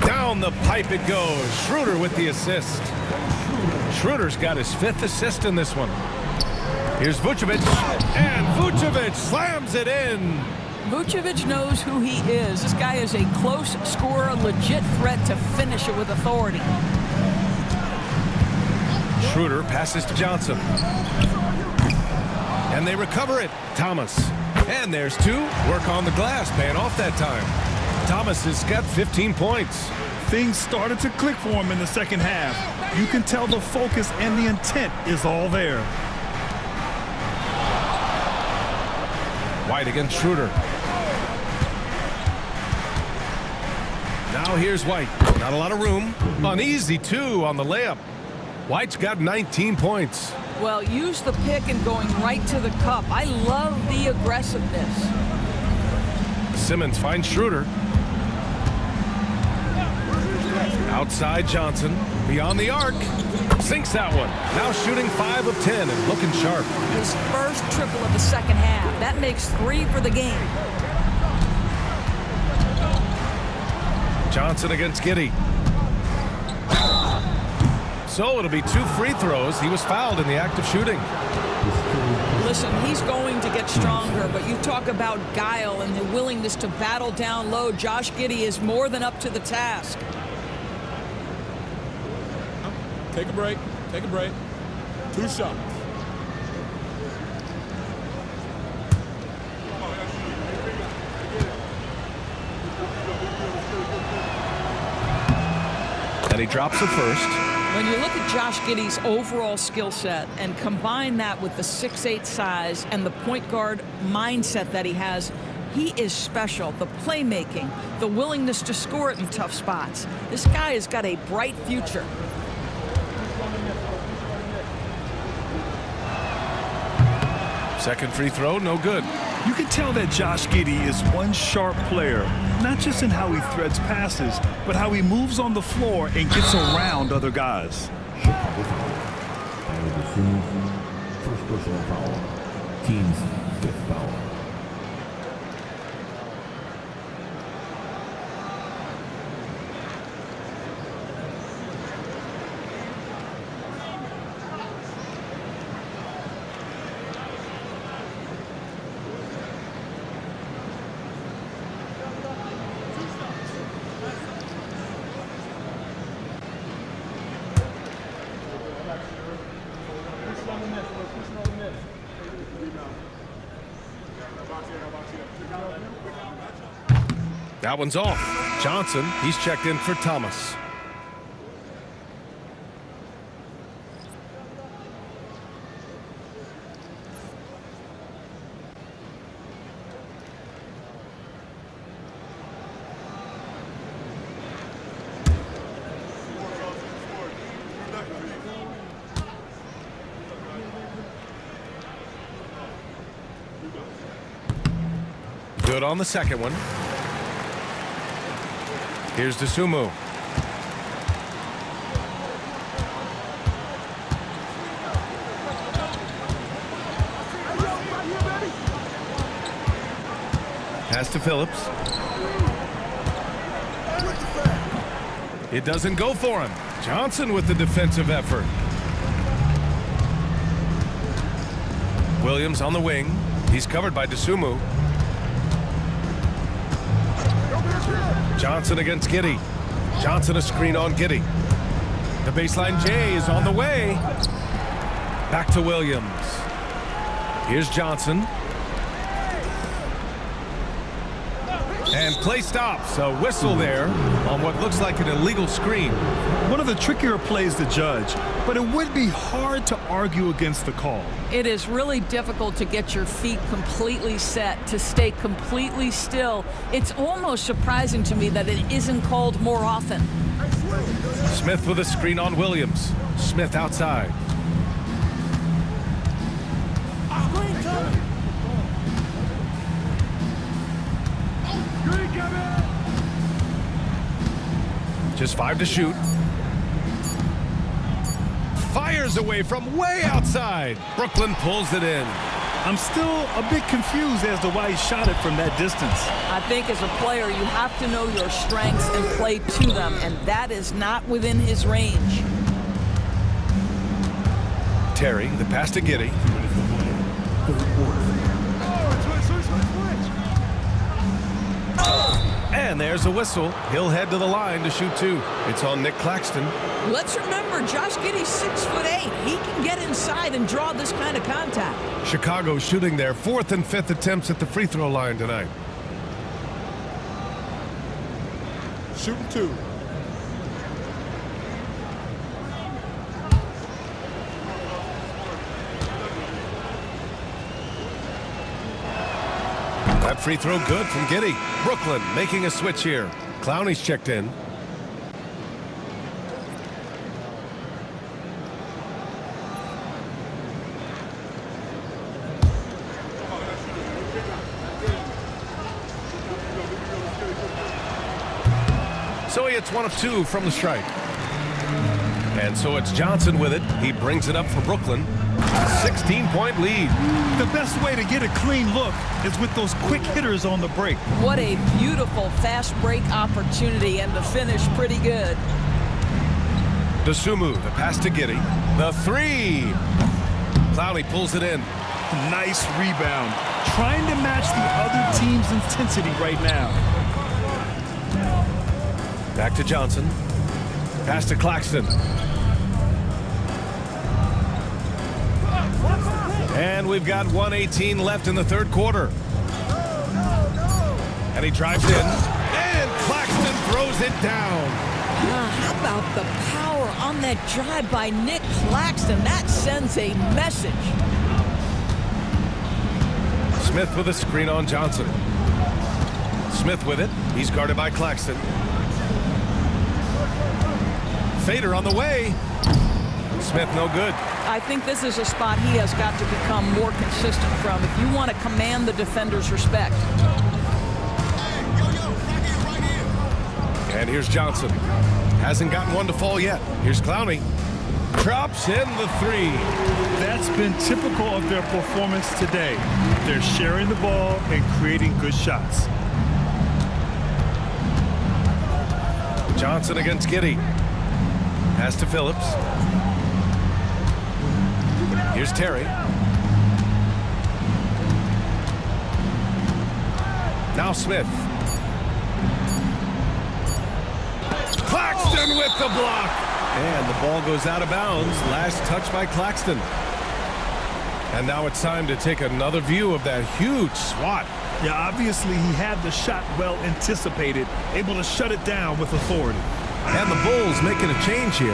Down the pipe it goes. Schroeder with the assist. Schroeder's got his 5th assist in this one. Here's Vucevic. And Vucevic slams it in. Vucevic knows who he is. This guy is a close scorer, a legit threat to finish it with authority. Schroeder passes to Johnson. And they recover it. Thomas. And there's 2. Work on the glass, paying off that time. Thomas has got 15 points. Things started to click for him in the second half. You can tell the focus and the intent is all there. White against Schroeder. Now here's White. Not a lot of room. An easy 2 on the layup. White's got 19 points. Well, use the pick and going right to the cup. I love the aggressiveness. Simmons finds Schroeder. Outside Johnson. Beyond the arc. Sinks that one. Now shooting 5 of 10 and looking sharp. His first triple of the second half. That makes 3 for the game. Johnson against Giddey. So it'll be 2 free throws. He was fouled in the act of shooting. Listen, he's going to get stronger, but you talk about guile and the willingness to battle down low. Josh Giddey is more than up to the task. Take a break. Take a break. 2 shots. And he drops the first. When you look at Josh Giddey's overall skill set and combine that with the 6'8" size and the point guard mindset that he has, he is special. The playmaking, the willingness to score it in tough spots. This guy has got a bright future. Second free throw, no good. You can tell that Josh Giddey is one sharp player, not just in how he threads passes, but how he moves on the floor and gets around other guys. Chicago foul. And receives first personal foul. Team's 5th foul. That one's off. Johnson, he's checked in for Thomas. Good on the second one. Here's Dosunmu. Pass to Phillips. It doesn't go for him. Johnson with the defensive effort. Williams on the wing. He's covered by Dosunmu. Johnson against Giddey. Johnson a screen on Giddey. The baseline J is on the way. Back to Williams. Here's Johnson. And play stops. A whistle there on what looks like an illegal screen. One of the trickier plays to judge, but it would be hard to argue against the call. It is really difficult to get your feet completely set, to stay completely still. It's almost surprising to me that it isn't called more often. Smith with a screen on Williams. Smith outside. Just 5 to shoot. Fires away from way outside. Brooklyn pulls it in. I'm still a bit confused as to why he shot it from that distance. I think as a player, you have to know your strengths and play to them, and that is not within his range. Terry, the pass to Giddey. And there's a whistle. He'll head to the line to shoot 2. It's on Nick Claxton. Let's remember, Josh Giddey's 6'8". He can get inside and draw this kind of contact. Chicago shooting their 4th and 5th attempts at the free throw line tonight. Shooting 2. That free throw good from Giddey. Brooklyn making a switch here. Clowney's checked in. So he hits 1 of 2 from the strike. And so it's Johnson with it. He brings it up for Brooklyn. 16-point lead. The best way to get a clean look is with those quick hitters on the break. What a beautiful fast break opportunity, and the finish pretty good. DeSumo, the pass to Giddey. The three. Clowney pulls it in. Nice rebound. Trying to match the other team's intensity right now. Back to Johnson. Pass to Claxton. And we've got 1:18 left in the third quarter. And he drives in. And Claxton throws it down. How about the power on that drive by Nick Claxton? That sends a message. Smith with a screen on Johnson. Smith with it. He's guarded by Claxton. Fader on the way. Smith no good. I think this is a spot he has got to become more consistent from if you want to command the defender's respect. And here's Johnson. Hasn't gotten one to fall yet. Here's Clowney. Drops in the three. That's been typical of their performance today. They're sharing the ball and creating good shots. Johnson against Giddey. Pass to Phillips. Here's Terry. Now Smith. Claxton with the block. And the ball goes out of bounds. Last touch by Claxton. And now it's time to take another view of that huge swat. Yeah, obviously he had the shot well anticipated, able to shut it down with authority. And the Bulls making a change here.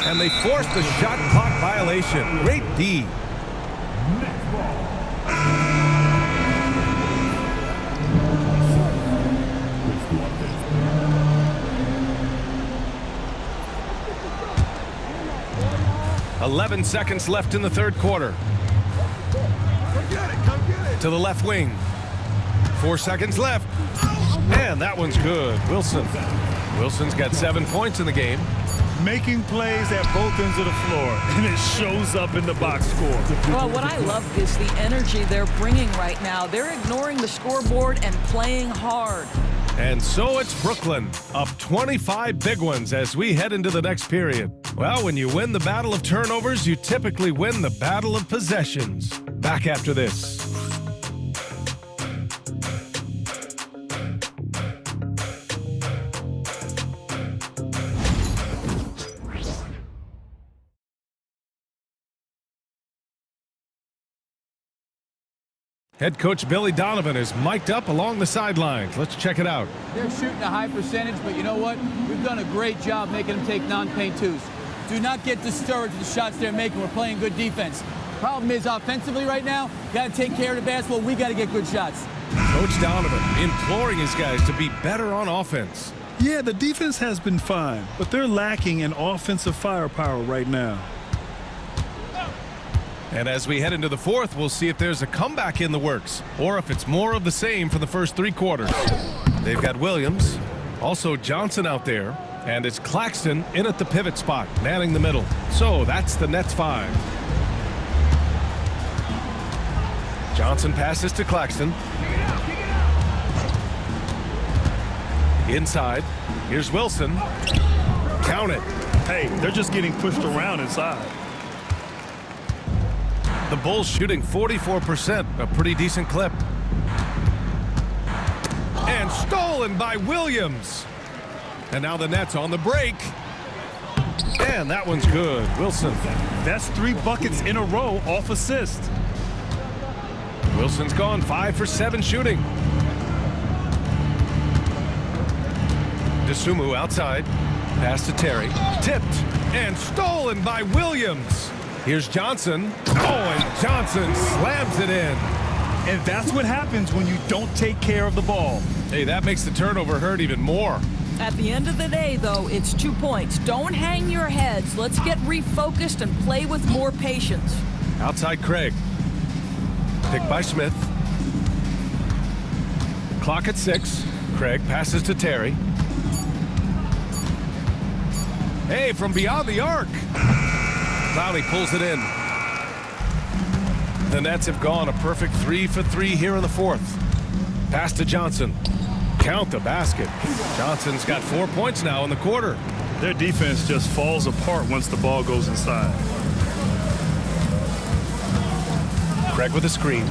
And they forced the shot clock violation. Great D. 11 seconds left in the third quarter. To the left wing. 4 seconds left. And that one's good. Wilson. Wilson's got 7 points in the game. Making plays at both ends of the floor, and it shows up in the box score. Well, what I love is the energy they're bringing right now. They're ignoring the scoreboard and playing hard. And so it's Brooklyn, up 25 big ones as we head into the next period. Well, when you win the battle of turnovers, you typically win the battle of possessions. Back after this. Head coach Billy Donovan is mic'd up along the sidelines. Let's check it out. They're shooting a high percentage, but you know what? We've done a great job making them take non-paint twos. Do not get discouraged with the shots they're making. We're playing good defense. Problem is, offensively right now, got to take care of the basketball. We got to get good shots. Coach Donovan imploring his guys to be better on offense. Yeah, the defense has been fine, but they're lacking in offensive firepower right now. And as we head into the fourth, we'll see if there's a comeback in the works or if it's more of the same for the first 3 quarters. They've got Williams, also Johnson out there, and it's Claxton in at the pivot spot, manning the middle. So that's the Nets 5. Johnson passes to Claxton. Inside. Here's Wilson. Count it. Hey, they're just getting pushed around inside. The Bulls shooting 44%, a pretty decent clip. And stolen by Williams. And now the Nets on the break. And that one's good. Wilson. That's 3 buckets in a row off assist. Wilson's gone 5 for 7 shooting. DeSumo outside. Pass to Terry. Tipped and stolen by Williams. Here's Johnson. Oh, and Johnson slams it in. And that's what happens when you don't take care of the ball. Hey, that makes the turnover hurt even more. At the end of the day, though, it's 2 points. Don't hang your heads. Let's get refocused and play with more patience. Outside Craig. Picked by Smith. Clock at 6. Craig passes to Terry. Hey, from beyond the arc. Clowney pulls it in. The Nets have gone a perfect 3 for 3 here in the fourth. Pass to Johnson. Count the basket. Johnson's got 4 points now in the quarter. Their defense just falls apart once the ball goes inside. Craig with a screen.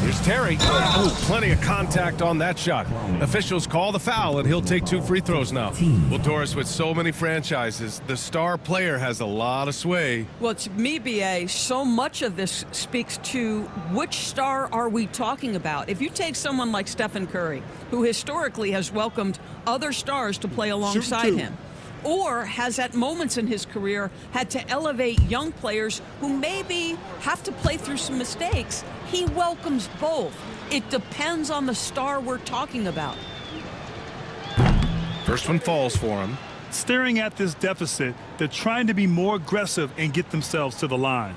Here's Terry. Ooh, plenty of contact on that shot. Officials call the foul, and he'll take 2 free throws now. Well, Doris, with so many franchises, the star player has a lot of sway. Well, to me, BA, so much of this speaks to which star are we talking about. If you take someone like Stephen Curry, who historically has welcomed other stars to play alongside him, or has at moments in his career had to elevate young players who maybe have to play through some mistakes, he welcomes both. It depends on the star we're talking about. First one falls for him. Staring at this deficit, they're trying to be more aggressive and get themselves to the line.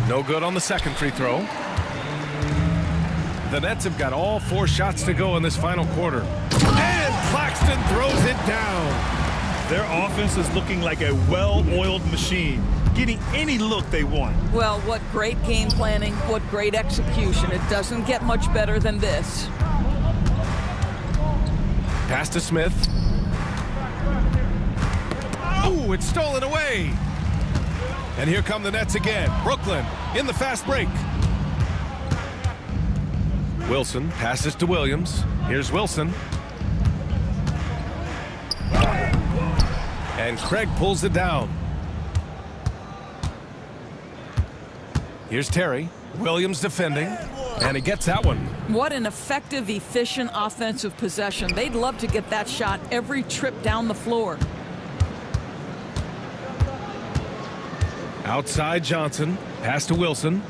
No good on the second free throw. The Nets have got all 4 shots to go in this final quarter. And Claxton throws it down. Their offense is looking like a well-oiled machine, getting any look they want. Well, what great game planning, what great execution. It doesn't get much better than this. Pass to Smith. Ooh, it's stolen away. And here come the Nets again. Brooklyn in the fast break. Wilson passes to Williams. Here's Wilson. And Craig pulls it down. Here's Terry. Williams defending. And he gets that one. What an effective, efficient offensive possession. They'd love to get that shot every trip down the floor. Outside Johnson. Pass to Wilson.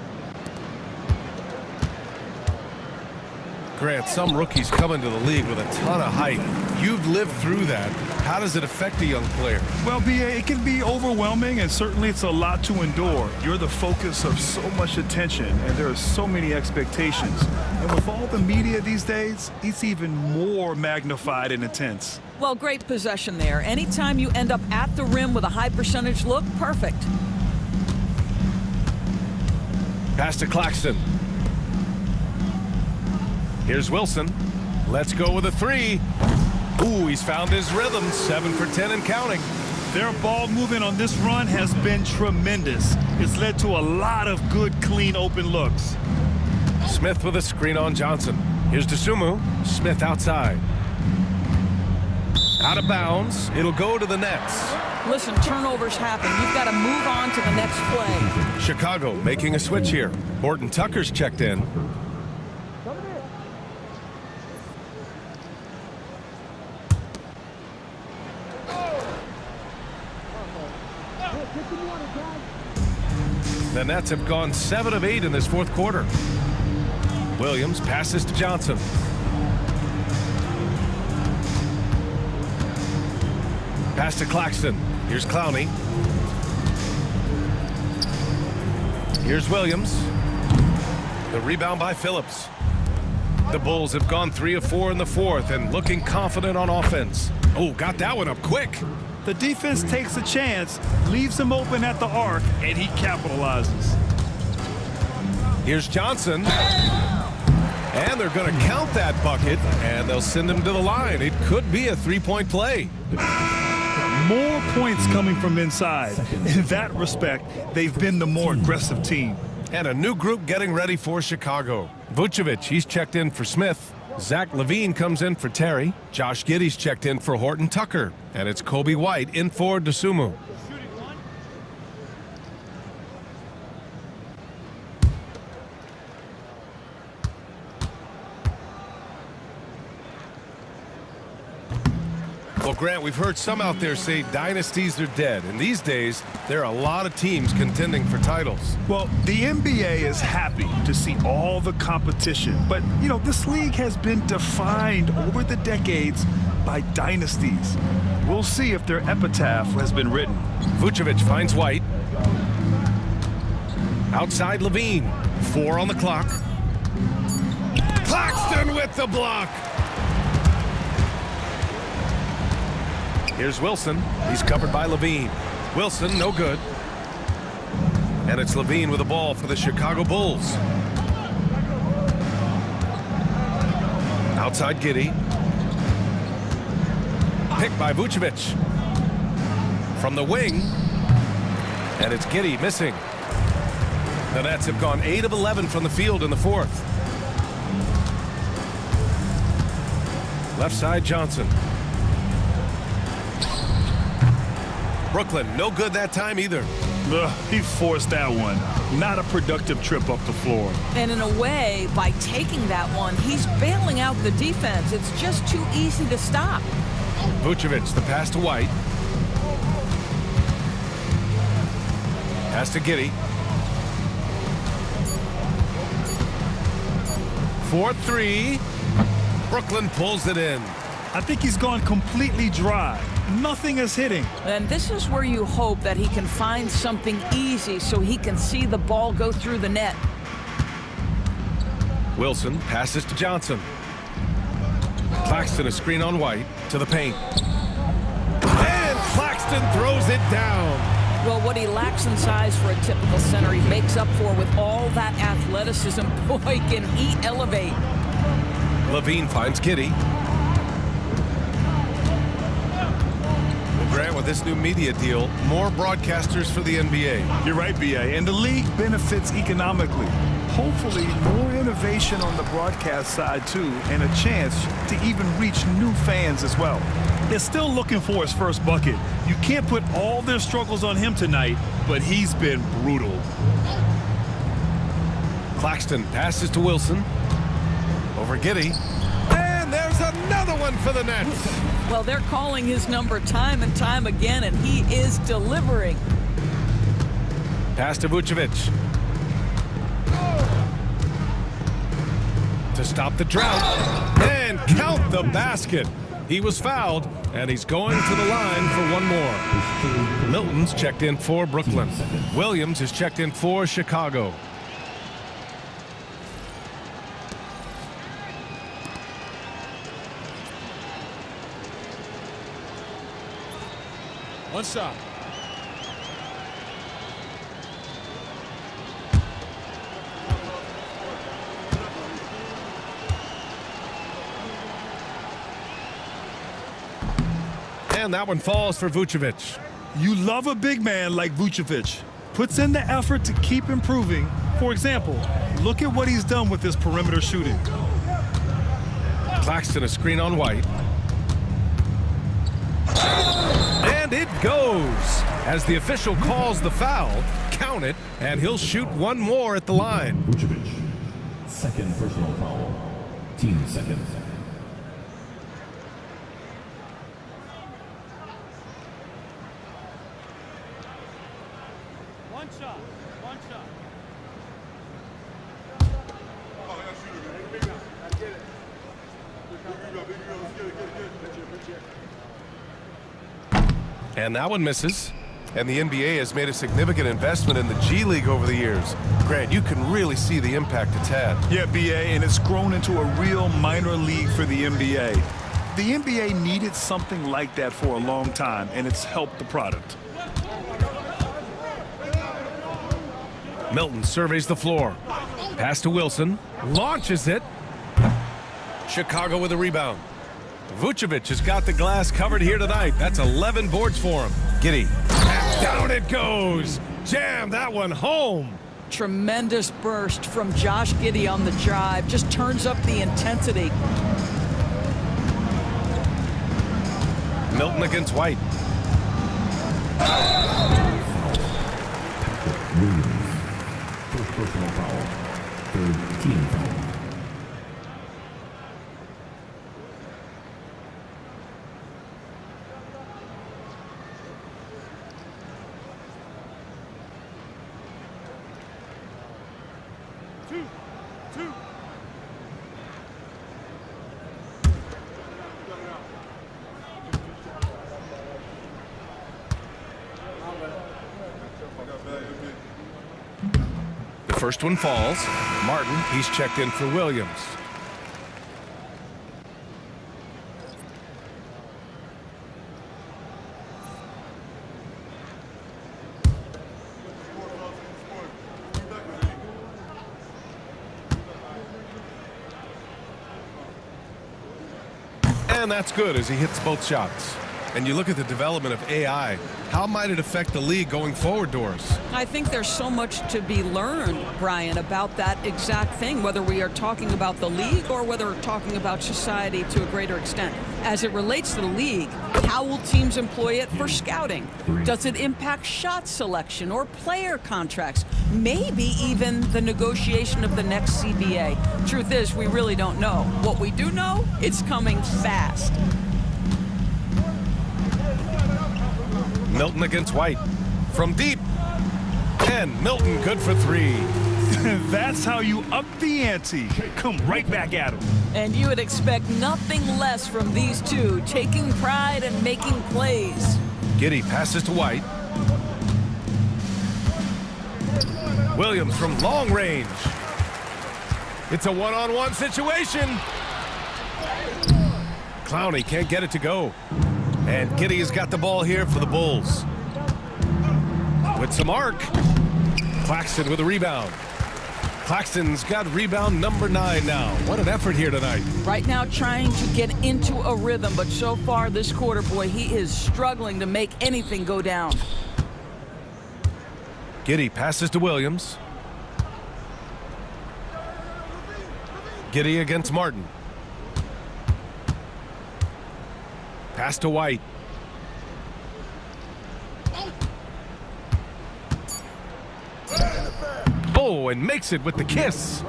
Grant, some rookies come into the league with a ton of height. You've lived through that. How does it affect a young player? Well, BA, it can be overwhelming, and certainly it's a lot to endure. You're the focus of so much attention, and there are so many expectations. And with all the media these days, it's even more magnified and intense. Well, great possession there. Anytime you end up at the rim with a high percentage look, perfect. Pass to Claxton. Here's Wilson. Let's go with a 3. Ooh, he's found his rhythm. 7 for 10 and counting. Their ball movement on this run has been tremendous. It's led to a lot of good, clean, open looks. Smith with a screen on Johnson. Here's Dosunmu. Smith outside. Out of bounds. It'll go to the Nets. Listen, turnovers happen. You've got to move on to the next play. Chicago making a switch here. Horton Tucker's checked in. The Nets have gone 7 of 8 in this fourth quarter. Williams passes to Johnson. Pass to Claxton. Here's Clowney. Here's Williams. The rebound by Phillips. The Bulls have gone 3 of 4 in the fourth and looking confident on offense. Oh, got that one up quick. The defense takes a chance, leaves him open at the arc, and he capitalizes. Here's Johnson. And they're going to count that bucket, and they'll send him to the line. It could be a 3-point play. More points coming from inside. In that respect, they've been the more aggressive team. And a new group getting ready for Chicago. Vucevic, he's checked in for Smith. Zach LaVine comes in for Terry. Josh Giddey's checked in for Horton Tucker. And it's Kobe White in for Dosunmu. Well, Grant, we've heard some out there say dynasties are dead, and these days there are a lot of teams contending for titles. Well, the NBA is happy to see all the competition, but, you know, this league has been defined over the decades by dynasties. We'll see if their epitaph has been written. Vucevic finds White. Outside Levine. 4 on the clock. Claxton with the block. Here's Wilson. He's covered by Levine. Wilson, no good. And it's Levine with the ball for the Chicago Bulls. Outside Giddey. Picked by Vucevic. From the wing. And it's Giddey missing. The Nets have gone 8 of 11 from the field in the fourth. Left side Johnson. Brooklyn, no good that time either. He forced that one. Not a productive trip up the floor. And in a way, by taking that one, he's bailing out the defense. It's just too easy to stop. Vucevic, the pass to White. Pass to Giddey. 4-3. Brooklyn pulls it in. I think he's gone completely dry. Nothing is hitting. And this is where you hope that he can find something easy so he can see the ball go through the net. Wilson passes to Johnson. Claxton a screen on White to the paint. And Claxton throws it down. Well, what he lacks in size for a typical center, he makes up for with all that athleticism. Boy, can he elevate. Levine finds Giddey. Well, Grant, with this new media deal, more broadcasters for the NBA. You're right, B.A., and the league benefits economically. Hopefully, more innovation on the broadcast side, too, and a chance to even reach new fans as well. They're still looking for his first bucket. You can't put all their struggles on him tonight, but he's been brutal. Claxton passes to Wilson. Over Giddey. And there's another one for the Nets. Well, they're calling his number time and time again, and he is delivering. Pass to Vucevic. To stop the drought. And count the basket. He was fouled, and he's going to the line for one more. Milton's checked in for Brooklyn. Williams is checked in for Chicago. One shot. And that one falls for Vucevic. You love a big man like Vucevic. Puts in the effort to keep improving. For example, look at what he's done with his perimeter shooting. Claxton a screen on White. And it goes. As the official calls the foul, count it, and he'll shoot one more at the line. Vucevic, second personal foul. Team second. One shot. One shot. And that one misses. And the NBA has made a significant investment in the G League over the years. Grant, you can really see the impact it's had. Yeah, B.A., and it's grown into a real minor league for the NBA. The NBA needed something like that for a long time, and it's helped the product. Milton surveys the floor. Pass to Wilson. Launches it. Chicago with a rebound. Vucevic has got the glass covered here tonight. That's 11 boards for him. Giddey. And down it goes. Jam that one home. Tremendous burst from Josh Giddey on the drive. Just turns up the intensity. Milton against White. Williams, first personal foul. Third team foul. first one falls. Martin, he's checked in for Williams. And that's good as he hits both shots. And you look at the development of AI, how might it affect the league going forward, Doris? I think there's so much to be learned, Brian, about that exact thing, whether we are talking about the league or whether we're talking about society to a greater extent. As it relates to the league, how will teams employ it for scouting? Does it impact shot selection or player contracts? Maybe even the negotiation of the next CBA. Truth is, we really don't know. What we do know, it's coming fast. Milton against White. From deep. And Milton good for three. That's how you up the ante. Come right back at him. And you would expect nothing less from these two, taking pride and making plays. Giddey passes to White. Williams from long range. It's a one-on-one situation. Clowney can't get it to go. And Giddey has got the ball here for the Bulls. With some arc. Claxton with a rebound. Claxton's got rebound number 9 now. What an effort here tonight. Right now trying to get into a rhythm, but so far this quarter, boy, he is struggling to make anything go down. Giddey passes to Williams. Giddey against Martin. Pass to White. Oh, and makes it with the kiss.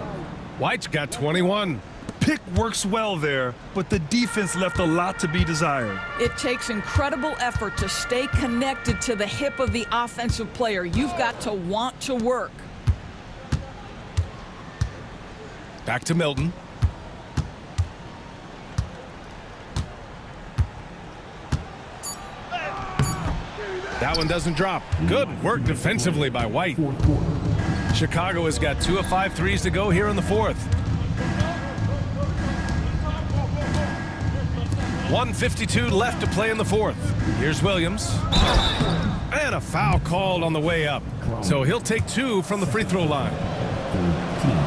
White's got 21. Pick works well there, but the defense left a lot to be desired. It takes incredible effort to stay connected to the hip of the offensive player. You've got to want to work. Back to Milton. That one doesn't drop. Good work defensively by White. Chicago has got 2 of 5 threes to go here in the fourth. 1:52 left to play in the fourth. Here's Williams. And a foul called on the way up. So he'll take 2 from the free throw line.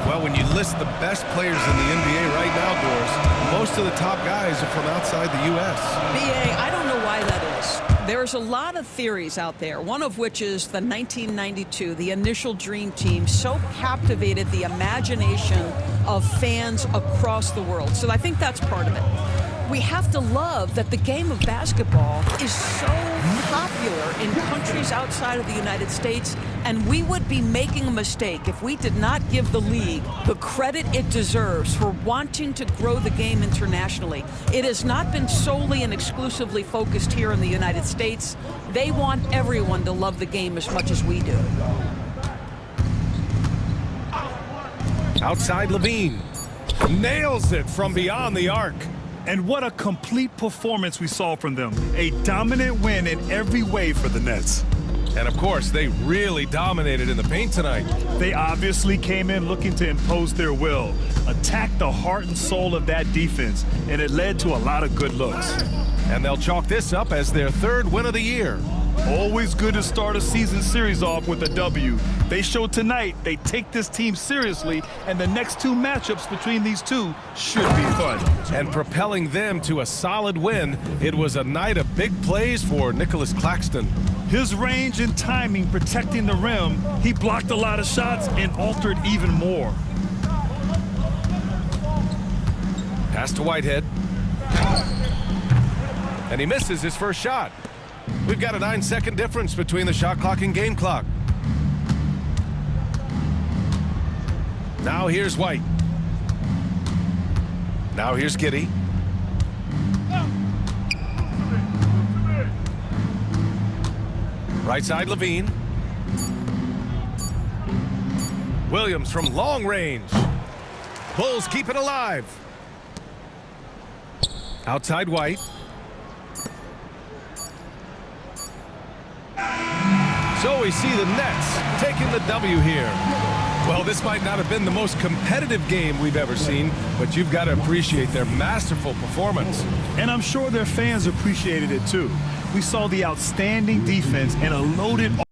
Well, when you list the best players in the NBA right now, Doris, most of the top guys are from outside the U.S. BA, I don't know why that is. There's a lot of theories out there, one of which is the 1992, the initial Dream Team, so captivated the imagination of fans across the world. So I think that's part of it. We have to love that the game of basketball is so popular in countries outside of the United States, and we would be making a mistake if we did not give the league the credit it deserves for wanting to grow the game internationally. It has not been solely and exclusively focused here in the United States. They want everyone to love the game as much as we do. Outside Levine. Nails it from beyond the arc. And what a complete performance we saw from them. A dominant win in every way for the Nets. And of course, they really dominated in the paint tonight. They obviously came in looking to impose their will, attack the heart and soul of that defense, and it led to a lot of good looks. And they'll chalk this up as their 3rd win of the year. Always good to start a season series off with a W. They showed tonight they take this team seriously, and the next 2 matchups between these two should be fun. And propelling them to a solid win, it was a night of big plays for Nicholas Claxton. His range and timing protecting the rim, he blocked a lot of shots and altered even more. Pass to Whitehead. And he misses his first shot. We've got a 9-second difference between the shot clock and game clock. Now here's White. Now here's Giddey. Right side Levine. Williams from long range. Bulls keep it alive. Outside White. So we see the Nets taking the W here. Well, this might not have been the most competitive game we've ever seen, but you've got to appreciate their masterful performance. And I'm sure their fans appreciated it too. We saw the outstanding defense and a loaded